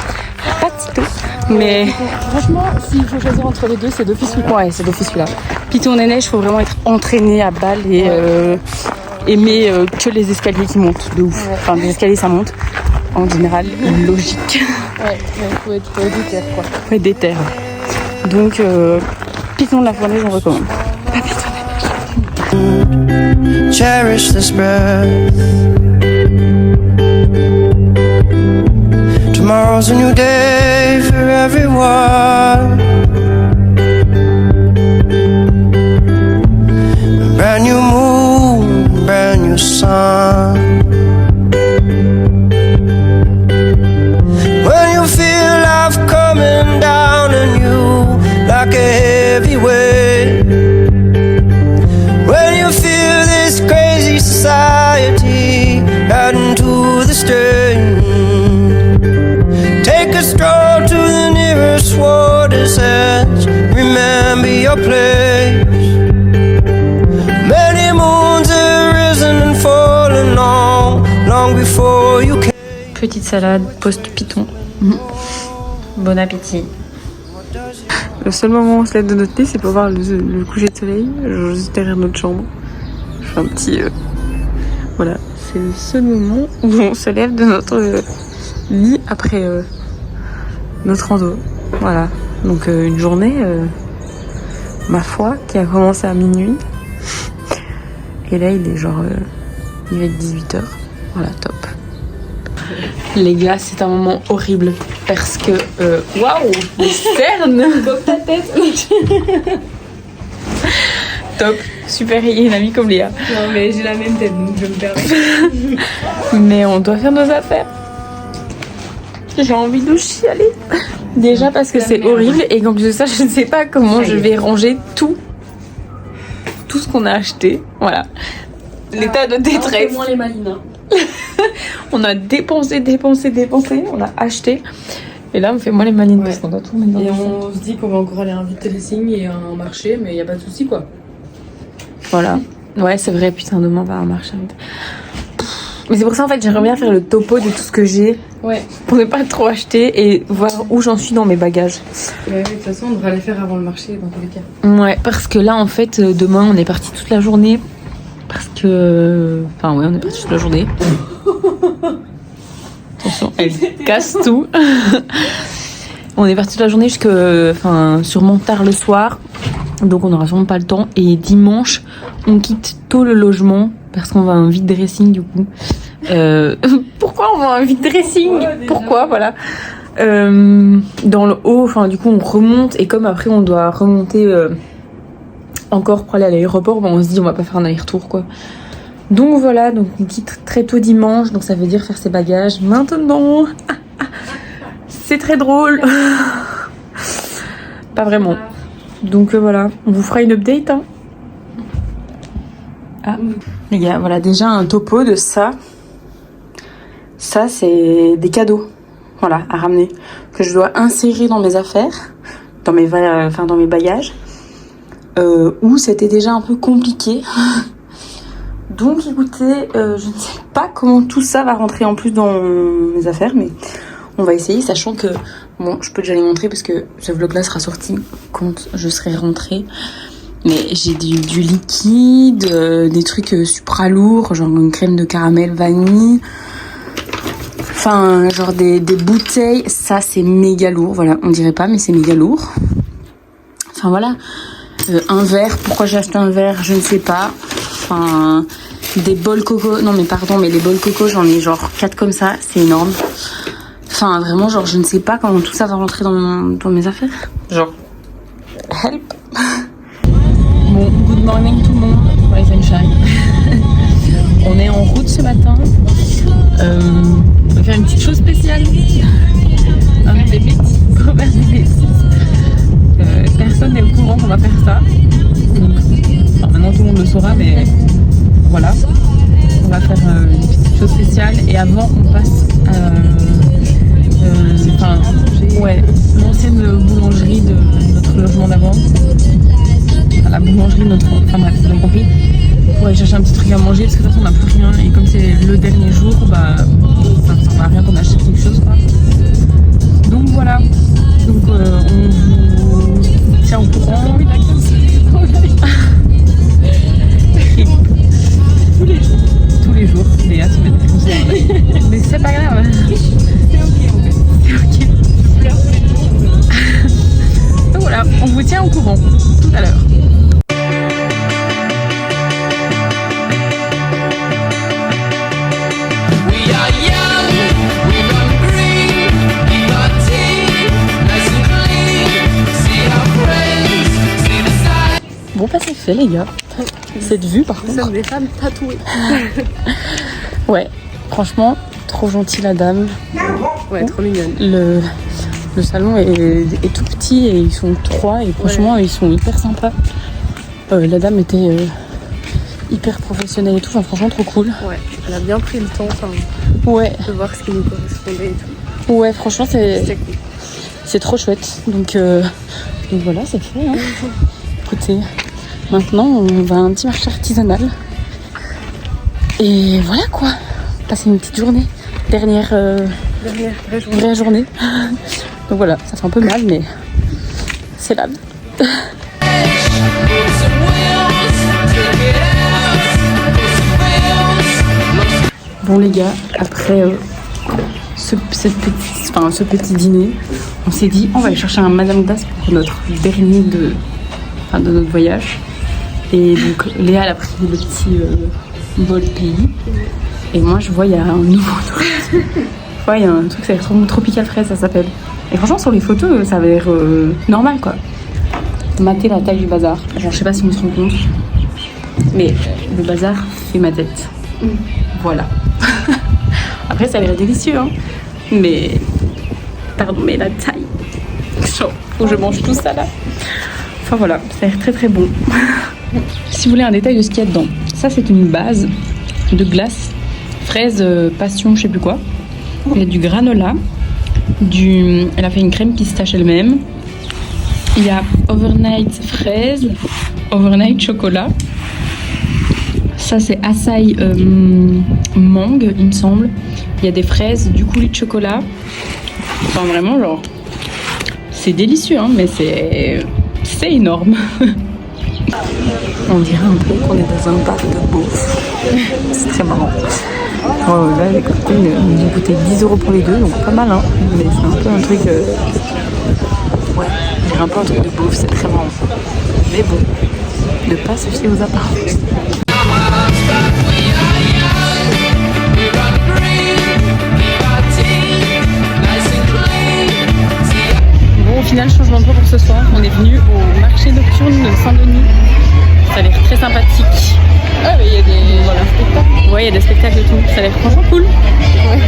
Pas Tito. Mais franchement, s'il faut choisir entre les deux, c'est d'office celui-là. Ouais, c'est d'office celui-là. Piton des Neiges, il faut vraiment être entraîné à balle et aimer que les escaliers qui montent de ouf. Ouais. Enfin, les escaliers ça monte. En général, logique. Ouais, mais il faut être déter quoi. Ouais, déter. Donc, Piton de la Fournaise, on recommande. Pas Piton des Neiges. Cherish this breath. Tomorrow's a new day for everyone. A brand new moon, brand new sun. When you feel life coming down on you like a heavy weight. When you feel this crazy society adding to the strain. Take a stroll to the nearest water's edge. Remember your place. Many moons have risen and fallen long before you came. Petite salade post-Piton. Bon appétit. Le seul moment où on se lève de notre lit, c'est pour voir le coucher de soleil, juste derrière notre chambre. Je fais un petit... Voilà, c'est le seul moment où on se lève de notre lit après notre rando. Voilà, donc une journée, ma foi, qui a commencé à minuit. Et là, il est genre... il est 18h. Voilà, top. Les gars, c'est un moment horrible parce que... Waouh, les cernes. Comme ta tête. Top, super, il y a une amie comme Léa. Non mais j'ai la même tête donc je me permets. Mais on doit faire nos affaires. J'ai envie de chialer. Déjà parce que c'est horrible et qu'en plus de ça, je ne sais pas comment je vais ranger tout ce qu'on a acheté. Voilà. L'état de détresse. Moins les malines. On a dépensé, on a acheté. Et là, on fait moins les malines parce qu'on doit tout mettre dans et le on se dit qu'on va encore aller à un Vitelessing et un marché, mais il n'y a pas de souci quoi. Voilà. Ouais, c'est vrai, putain, demain on va à un marché. Mais c'est pour ça en fait j'aimerais bien faire le topo de tout ce que j'ai. Ouais. Pour ne pas trop acheter et voir où j'en suis dans mes bagages. Ouais, de toute façon, on devrait aller faire avant le marché dans tous les cas. Ouais, parce que là en fait demain on est parti toute la journée. Parce que... Enfin ouais, on est parti toute la journée. Attention, elle casse tout. On est parti toute la journée sûrement tard le soir. Donc on n'aura sûrement pas le temps. Et dimanche, on quitte tôt le logement parce qu'on va à un vide dressing du coup. Pourquoi on va à un vide dressing? Pourquoi, voilà. Dans le haut, du coup on remonte. Et comme après on doit remonter encore pour aller à l'aéroport, on se dit on va pas faire un aller-retour quoi. Donc voilà, donc on quitte très tôt dimanche. Donc ça veut dire faire ses bagages maintenant. C'est très drôle. Pas vraiment. Donc voilà, on vous fera une update. Hein. Ah, les gars, voilà déjà un topo de ça. Ça, c'est des cadeaux. Voilà, à ramener. Que je dois insérer dans mes affaires. Dans mes bagages. Où c'était déjà un peu compliqué. Donc écoutez, je ne sais pas comment tout ça va rentrer en plus dans mes affaires. Mais on va essayer, sachant que... Bon, je peux déjà les montrer parce que ce vlog-là sera sorti quand je serai rentrée. Mais j'ai du liquide, des trucs supra lourds, genre une crème de caramel vanille. Enfin, genre des bouteilles. Ça, c'est méga lourd. Voilà, on dirait pas, mais c'est méga lourd. Enfin, voilà. Un verre. Pourquoi j'ai acheté un verre? Je ne sais pas. Enfin, des bols coco. Non, mais pardon, mais les bols coco, j'en ai genre 4 comme ça. C'est énorme. Enfin, vraiment, genre, je ne sais pas comment tout ça va rentrer dans mes affaires. Genre, help. Bon, good morning tout le monde. Rise and shine. On est en route ce matin. On va faire une petite chose spéciale. Avec des bêtises. Pour faire des bêtises. Personne n'est au courant qu'on va faire ça. Donc, maintenant tout le monde le saura, mais voilà. On va faire une petite chose spéciale. Et avant, on passe... l'ancienne boulangerie de notre logement d'avant. Enfin, la boulangerie de notre... Enfin bref, vous avez compris. Pour aller chercher un petit truc à manger parce que de toute façon on n'a plus rien. Et comme c'est le dernier jour, ça sert à rien qu'on achète quelque chose quoi. Donc voilà. Donc on vous tient au courant. Tous les jours. Léa se met des conseils. Mais c'est pas grave. C'est ok en fait. C'est ok. Donc voilà, on vous tient au courant tout à l'heure. Bon bah c'est fait les gars. Cette vue par contre. Nous sommes des femmes tatouées. Ouais, franchement, trop gentille la dame. Ouais, trop mignonne. Le salon est tout petit et ils sont 3 et franchement ils sont hyper sympas. La dame était hyper professionnelle et tout, enfin franchement trop cool. Ouais, elle a bien pris le temps de voir ce qui nous correspondait et tout. Ouais, franchement C'était cool. C'est trop chouette. Donc voilà, c'est fait. Hein. Écoutez, maintenant on va à un petit marché artisanal. Et voilà quoi, passer une petite journée. Dernière vraie journée. Donc voilà, ça fait un peu mal, mais c'est la vie. Bon les gars, après ce petit dîner, on s'est dit on va aller chercher un Madame Das pour notre dernier de notre voyage. Et donc Léa elle a pris le petit bol pays. Et moi je vois il y a un nouveau truc. Ouais, il y a un truc, ça a l'air tropical fraise, ça s'appelle. Et franchement, sur les photos, ça avait l'air normal, quoi. Mater la taille du bazar. Genre, je sais pas si on se rend compte, mais le bazar fait ma tête. Voilà. Après, ça a l'air délicieux, hein. Mais, pardon, mais la taille. Genre, faut que je mange tout ça, là. Enfin, voilà, ça a l'air très très bon. Si vous voulez un détail de ce qu'il y a dedans, ça, c'est une base de glace, fraise, passion, je sais plus quoi. Il y a du granola, elle a fait une crème qui se tâche elle-même. Il y a overnight fraise, overnight chocolat. Ça c'est açaï mangue, il me semble. Il y a des fraises, du coulis de chocolat. Enfin vraiment genre, c'est délicieux hein, mais c'est énorme. On dirait un peu qu'on est dans un bar de bouffe. C'est très marrant. Là les copines nous ont coûté 10 € pour les deux, donc pas mal hein. Mais c'est un peu un truc... Ouais, on dirait un peu un truc de bouffe, c'est très marrant. Mais bon, ne pas se fier aux apparences. Bon, au final, changement de plan pour ce soir. On est venu au marché nocturne de Saint-Denis. Ça a l'air très sympathique. Ah, mais il y a des spectacles. Ouais, il y a des spectacles et tout. Ça a l'air franchement cool. Ouais.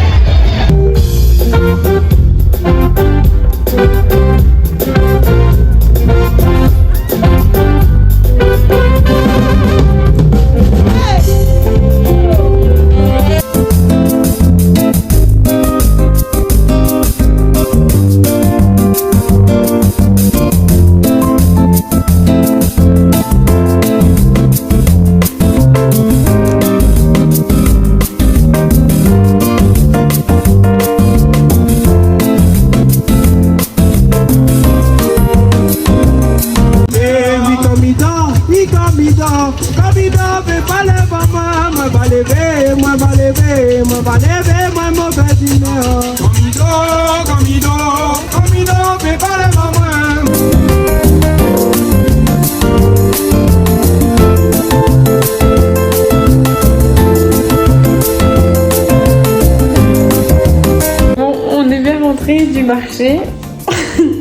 Du marché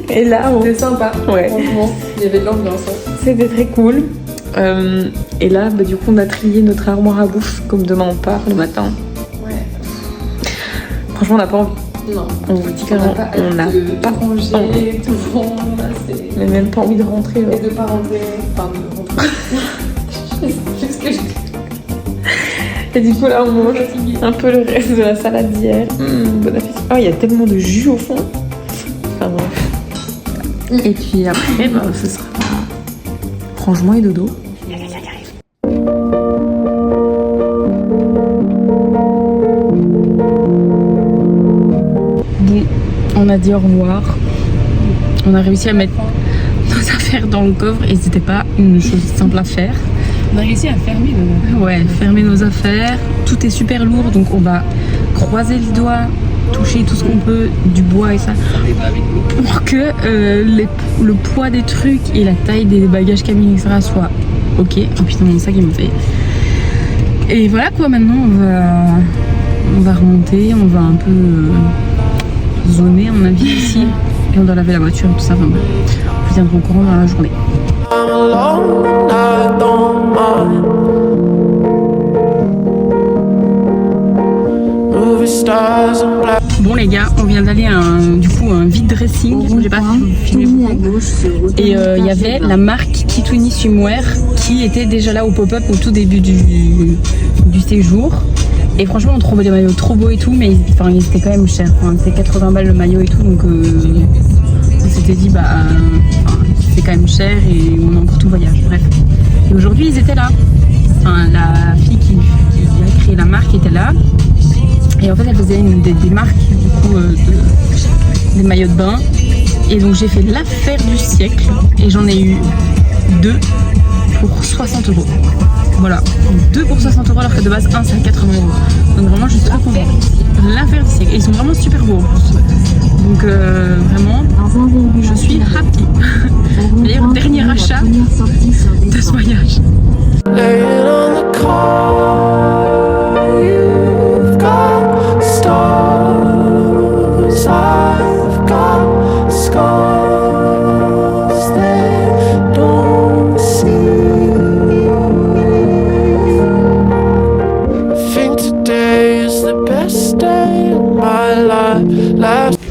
et là c'était sympa, ouais. Franchement il y avait de l'ambiance hein. C'était très cool et là bah, du coup on a trié notre armoire à bouffe comme demain on part le matin. Ouais. Franchement on n'a pas envie. Non. On vous dit clairement on n'a pas rangé tout le monde, on n'a même pas envie de rentrer là. Et de pas rentrer, enfin de rentrer. C'est ce que je dis. Et du coup là on mange un peu le reste de la salade d'hier. Bon appétit. Oh il y a tellement de jus au fond. Enfin bref. Et puis après bah, ce sera rangement et dodo. Bon, on a dit au revoir. On a réussi à mettre nos affaires dans le coffre et c'était pas une chose simple à faire. On a réussi à fermer maintenant. Ouais, fermer nos affaires. Tout est super lourd, donc on va croiser les doigts, toucher tout ce qu'on peut, du bois et ça, pour que le poids des trucs et la taille des bagages cabine, etc. soit ok. Oh putain, mon sac il me fait. Et voilà quoi, maintenant on va remonter, on va un peu zoner à mon avis ici. Et on doit laver la voiture et tout ça. Enfin, bon, je vous tiendrai au courant dans la journée. Bon les gars, on vient d'aller à un vide dressing, j'ai pas filmé beaucoup. Et il y avait la marque Kituni Swimwear qui était déjà là au pop-up au tout début du séjour. Et franchement on trouvait des maillots trop beaux et tout, mais ils étaient quand même chers. Enfin, c'était 80 balles le maillot et tout, donc on s'était dit bah c'est quand même cher et on a encore tout le voyage. Bref. Et aujourd'hui ils étaient là. Enfin la fille qui a créé la marque était là. Et en fait elle faisait des marques du coup des maillots de bain. Et donc j'ai fait l'affaire du siècle et j'en ai eu 2 pour 60 €. Voilà, 2 pour 60 € alors que de base 1 c'est à 80 €. Donc vraiment je suis trop contente. L'affaire du siècle. Et ils sont vraiment super beaux en plus. Donc vraiment je suis happy. D'ailleurs dernier achat de ce voyage.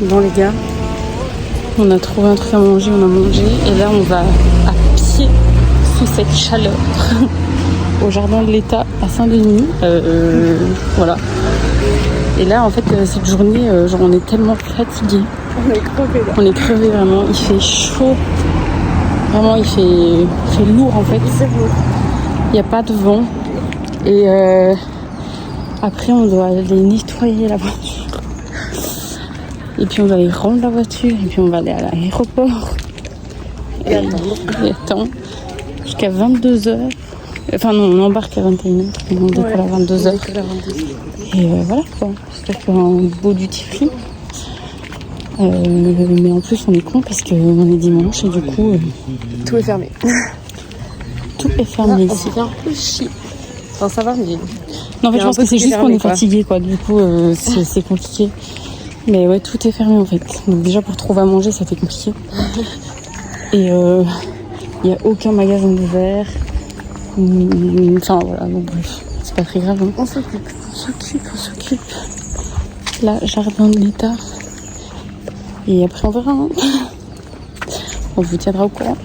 Bon les gars, on a trouvé un truc à manger, on a mangé et là on va à pied sous cette chaleur au jardin de l'État à Saint-Denis. Voilà. Et là en fait cette journée, genre on est tellement fatigué. On est crevé là. On est crevé vraiment, il fait chaud. Vraiment il fait lourd en fait. C'est lourd. Il n'y a pas de vent. Et après, on doit aller nettoyer la voiture. Et puis, on va aller rendre la voiture. Et puis, on va aller à l'aéroport. Et attendre jusqu'à 22h. Enfin, non, on embarque à 21h. On décolle à 22h. Et voilà quoi. J'espère qu'il y aura un beau duty free. Mais en plus, on est con parce qu'on est dimanche et du coup. Tout est fermé. Tout est fermé ici. On fait un peu chier. Enfin, ça va, mais. Non, en fait, je pense que c'est juste qu'on est fatigué quoi. Du coup, c'est compliqué. Mais ouais, tout est fermé en fait. Donc, déjà, pour trouver à manger, ça fait compliqué. Et il n'y a aucun magasin ouvert. Enfin voilà, donc bref, c'est pas très grave. Hein. On s'occupe. On s'occupe. Là, jardin de l'État. Et après, on verra. Hein. On vous tiendra au courant.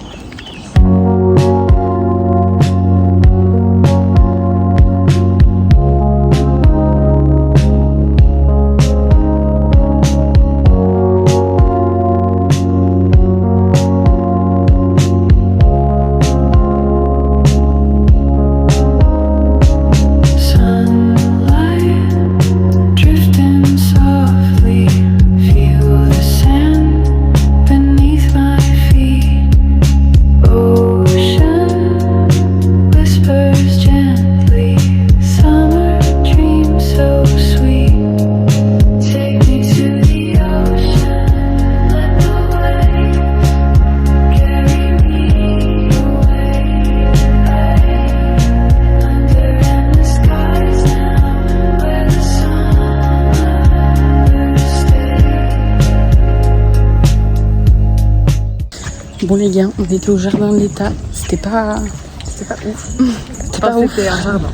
Bon les gars, on était au jardin de l'État. C'était pas ouf. C'était pas ouf. C'était un jardin.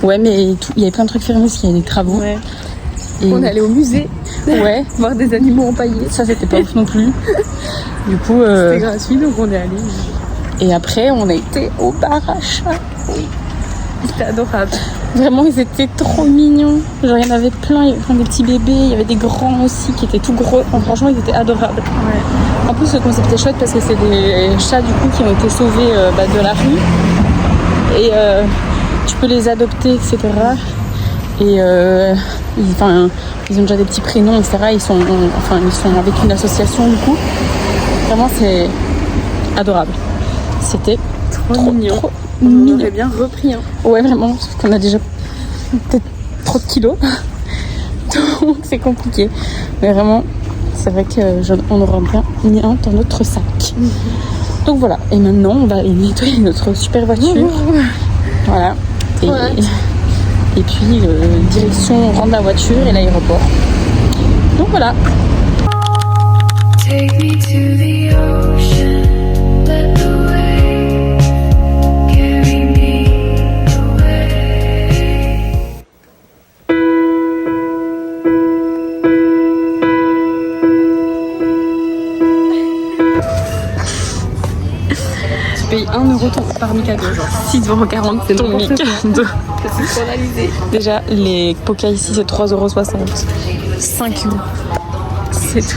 Ouais, mais il y avait plein de trucs fermés parce qu'il y a des travaux. Ouais. Et on est allé au musée. Ouais. Voir des animaux empaillés. Ça, c'était pas ouf non plus. Du coup. C'était gratuit, donc on est allé. Et après, on a été au bar à chat. Oui. C'était adorable. Vraiment, ils étaient trop mignons. Genre, il y en avait plein. Il y avait plein de petits bébés. Il y avait des grands aussi qui étaient tout gros. Enfin, franchement, ils étaient adorables. Ouais. En plus, le concept est chouette parce que c'est des chats du coup qui ont été sauvés de la rue. Et tu peux les adopter, etc. Et ils ont déjà des petits prénoms, etc. Ils sont avec une association du coup. Vraiment, c'est adorable. C'était trop mignon. On aurait bien repris. Hein. Ouais, vraiment, sauf qu'on a déjà peut-être trop de kilos. Donc c'est compliqué. Mais vraiment, c'est vrai qu'on aura bien mis un dans notre sac. Donc voilà. Et maintenant, on va aller nettoyer notre super voiture. Voilà. Et puis, direction rendre la voiture et l'aéroport. Donc voilà. Take me to the ocean. Let the paye 1€ par mic à dos, genre 6,40€ c'est ton mic à dos. Déjà, les Poca ici c'est 3,60€. 5€. 7,30€.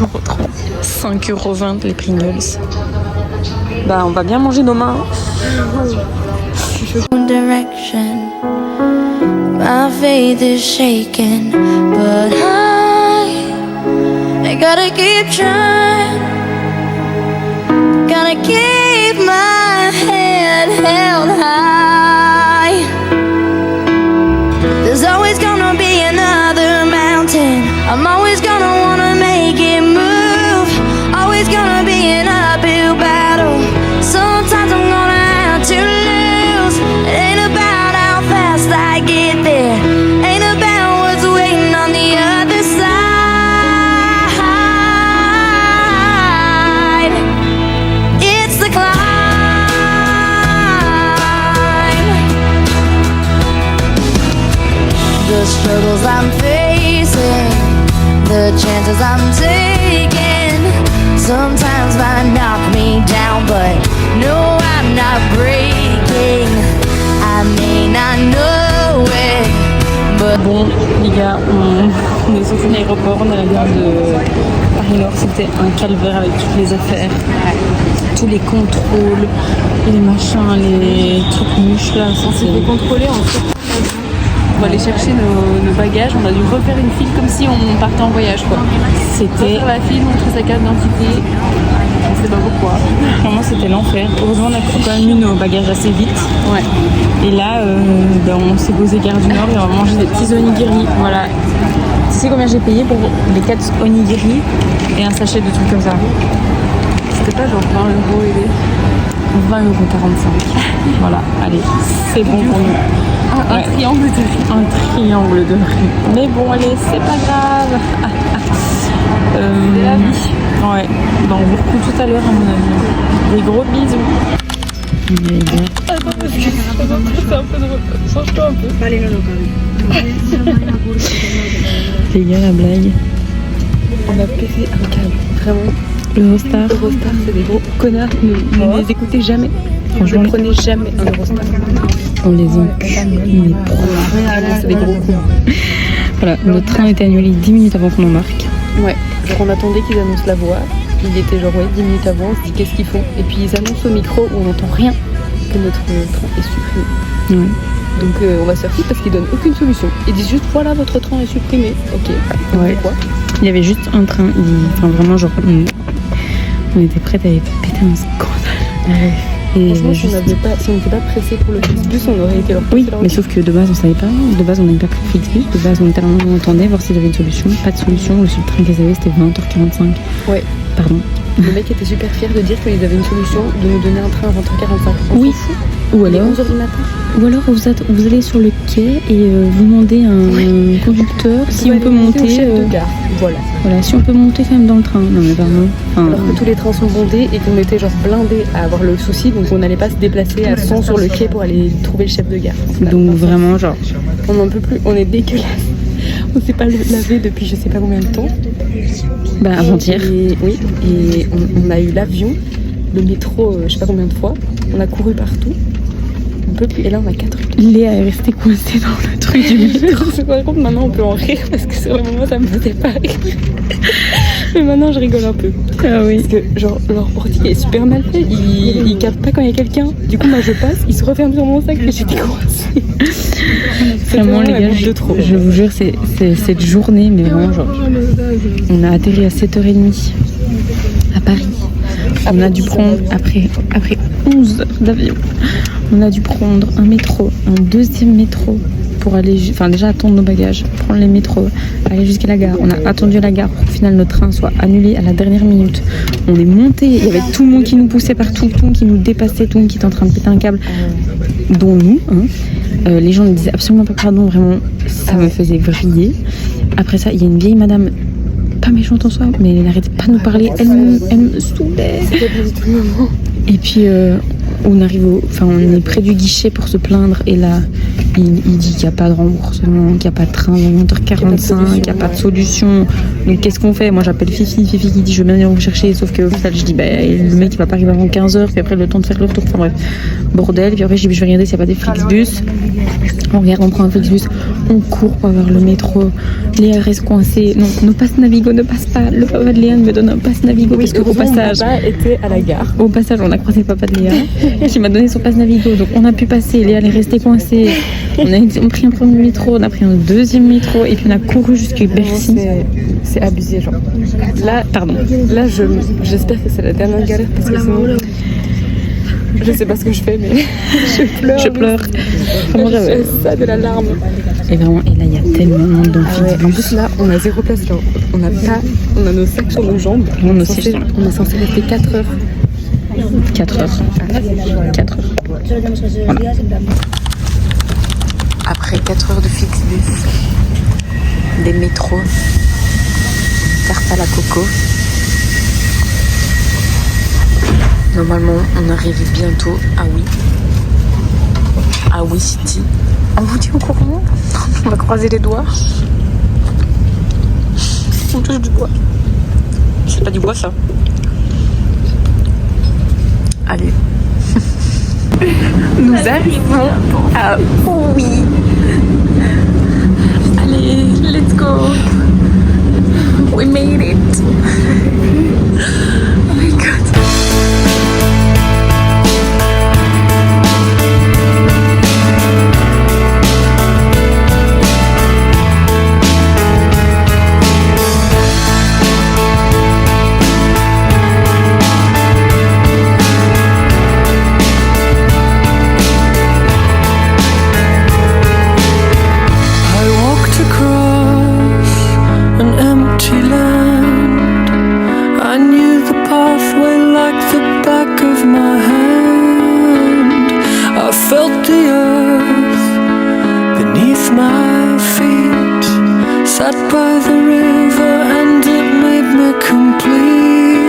5,20€ les Pringles. Bah, on va bien manger nos mains. Direction. My faith is shaken, but I gotta keep trying. Gotta keep my head held high. There's always gonna be another mountain. I'm always gonna wanna make it move. Always gonna be an uphill battle. Sometimes I'm gonna have to lose. It ain't about how fast I get there. Ain't about what's waiting on the other side. It's the climb. The struggles I'm facing, the chances I'm taking, sometimes might knock me down, but no, I'm not breaking. I may not know it, but... Bon, les gars, on est sortis de l'aéroport, on est à la gare de Paris-Nord. C'était un calvaire avec toutes les affaires, tous les contrôles, les machins, les trucs mouches là. On s'est fait contrôler en fait. pour aller chercher nos bagages, on a dû refaire une file comme si on partait en voyage quoi. C'était... Refaire la file, montrer sa carte d'identité. On sait pas pourquoi. Vraiment, c'était l'enfer. Heureusement, on a quand même eu nos bagages assez vite. Ouais. Et là, on s'est posé Gare du Nord et on va manger des petits onigiri. Voilà. Tu sais combien j'ai payé pour les 4 onigiri et un sachet de trucs comme ça? C'était pas genre 20 € et les... 20,45 €. Voilà, allez, c'est bon pour nous. Un triangle de riz. Un triangle de riz. Mais bon, allez, c'est pas grave. C'est la vie. Ouais, bah, on vous retrouve tout à l'heure à mon avis. Des gros bisous. Attends, parce que c'est un peu drôle. Change-toi un peu. Les gars, la blague. On a pété un câble, vraiment. Eurostar. Eurostar, c'est des gros connards. Ne les écoutez jamais. Franchement, Ne prenez jamais un Eurostar. on les encule, mais Vraiment, c'est des gros coups. voilà, le train était annulé 10 minutes avant qu'on embarque. Ouais, genre on attendait qu'ils annoncent la voie. Il était genre 10 minutes avant, on se dit qu'est-ce qu'ils font. Et puis ils annoncent au micro où on n'entend rien que notre train est supprimé. Ouais. Donc on va sortir parce qu'ils donnent aucune solution. Ils disent juste voilà votre train est supprimé. Ok. Ouais. Quoi Il y avait juste un train, enfin vraiment genre on était prêts à péter un scandale. Et franchement, juste... si on n'était pas pressé pour le Flixbus, on aurait été leur Oui, mais sauf que de base on savait pas, de base on n'avait pas pris le Flixbus, de base on attendait voir s'il y avait une solution, pas de solution, le seul train qu'ils avaient c'était 20h45. Ouais. Pardon. Le mec était super fier de dire qu'ils avaient une solution, de nous donner un train à 20h45. Oui. Ou Il est alors, 11h du matin. ou alors vous allez sur le quai et vous demandez à un conducteur si on peut monter. Au chef de gare. Voilà, si on peut monter quand même dans le train. Non mais pardon. Enfin, Alors que tous les trains sont bondés et qu'on était genre blindés à avoir le souci, donc on n'allait pas se déplacer à 100 sur le quai pour aller trouver le chef de gare. donc vraiment genre. On n'en peut plus, on est dégueulasse. On s'est pas lavé depuis je sais pas combien de temps. Bah avant-hier. Oui, et on a eu l'avion, le métro, je sais pas combien de fois. On a couru partout. On peut plus. Et là on a 4 heures. Léa est restée coincée dans le truc du métro. Par contre maintenant on peut en rire parce que sur le moment ça me faisait pas rire. Mais maintenant je rigole un peu. Ah oui. Parce que genre leur portier est super mal fait. Il capte pas quand il y a quelqu'un. Du coup moi je passe, il se referme sur mon sac et j'étais coincée. Vraiment les gars, je vous jure c'est cette journée mais vraiment genre. On a atterri à 7h30 à Paris. On a dû prendre après 11 heures d'avion. On a dû prendre un métro, un deuxième métro pour aller, enfin déjà attendre nos bagages, prendre les métros, aller jusqu'à la gare. On a attendu à la gare pour qu'au final notre train soit annulé à la dernière minute. On est monté, il y avait tout le monde qui nous poussait partout, tout le monde qui nous dépassait, tout le monde qui était en train de péter un câble, dont nous. Les gens ne disaient absolument pas pardon, vraiment, ça me faisait vriller. Après ça, il y a une vieille madame, pas méchante en soi, mais elle n'arrêtait pas de nous parler, elle me saoulait. Et puis on est près du guichet pour se plaindre et là il dit qu'il n'y a pas de remboursement, qu'il n'y a pas de train à 20h45, qu'il n'y a pas de solution. Donc qu'est-ce qu'on fait? Moi j'appelle Fifi qui dit je veux bien venir vous chercher, sauf que au final je dis le mec il va pas arriver avant 15h, puis après le temps de faire le retour, enfin bref, bordel. Puis après je dis je vais regarder s'il n'y a pas des Flixbus. On regarde, on prend un Flixbus, on court pour avoir le métro. Léa reste coincée, non, nos passes Navigo ne passent pas. Le papa de Léa me donne un passe Navigo parce qu'au passage, on n'a pas été à la gare. Au passage, on a croisé le papa de Léa qui m'a donné son passe Navigo, donc on a pu passer. Léa elle est restée coincée. On a pris un premier métro, on a pris un deuxième métro et puis on a couru jusqu'à Bercy. C'est abusé, genre. Là, j'espère que c'est la dernière galère parce que sinon, je sais pas ce que je fais, mais je pleure. Vraiment, je fais ça de la larme. Et vraiment, et là il y a tellement de monde dans le Flixbus. En plus là, on a 0 place, genre. On a nos sacs sur nos jambes. On est censé rester 4 heures. 4 heures. 4 heures. Voilà. Après 4 heures de Flixbus, des métros, tarte à la coco. Normalement, on arrive bientôt à Oui City. On vous dit au courant? On va croiser les doigts. On touche du doigt. C'est pas du bois ça. Allez. Nous arrivons à Oui. Allez, let's go. We made it. Oh my god. felt the earth beneath my feet. Sat by the river and it made me complete.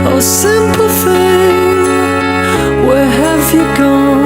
Oh, simple thing, where have you gone?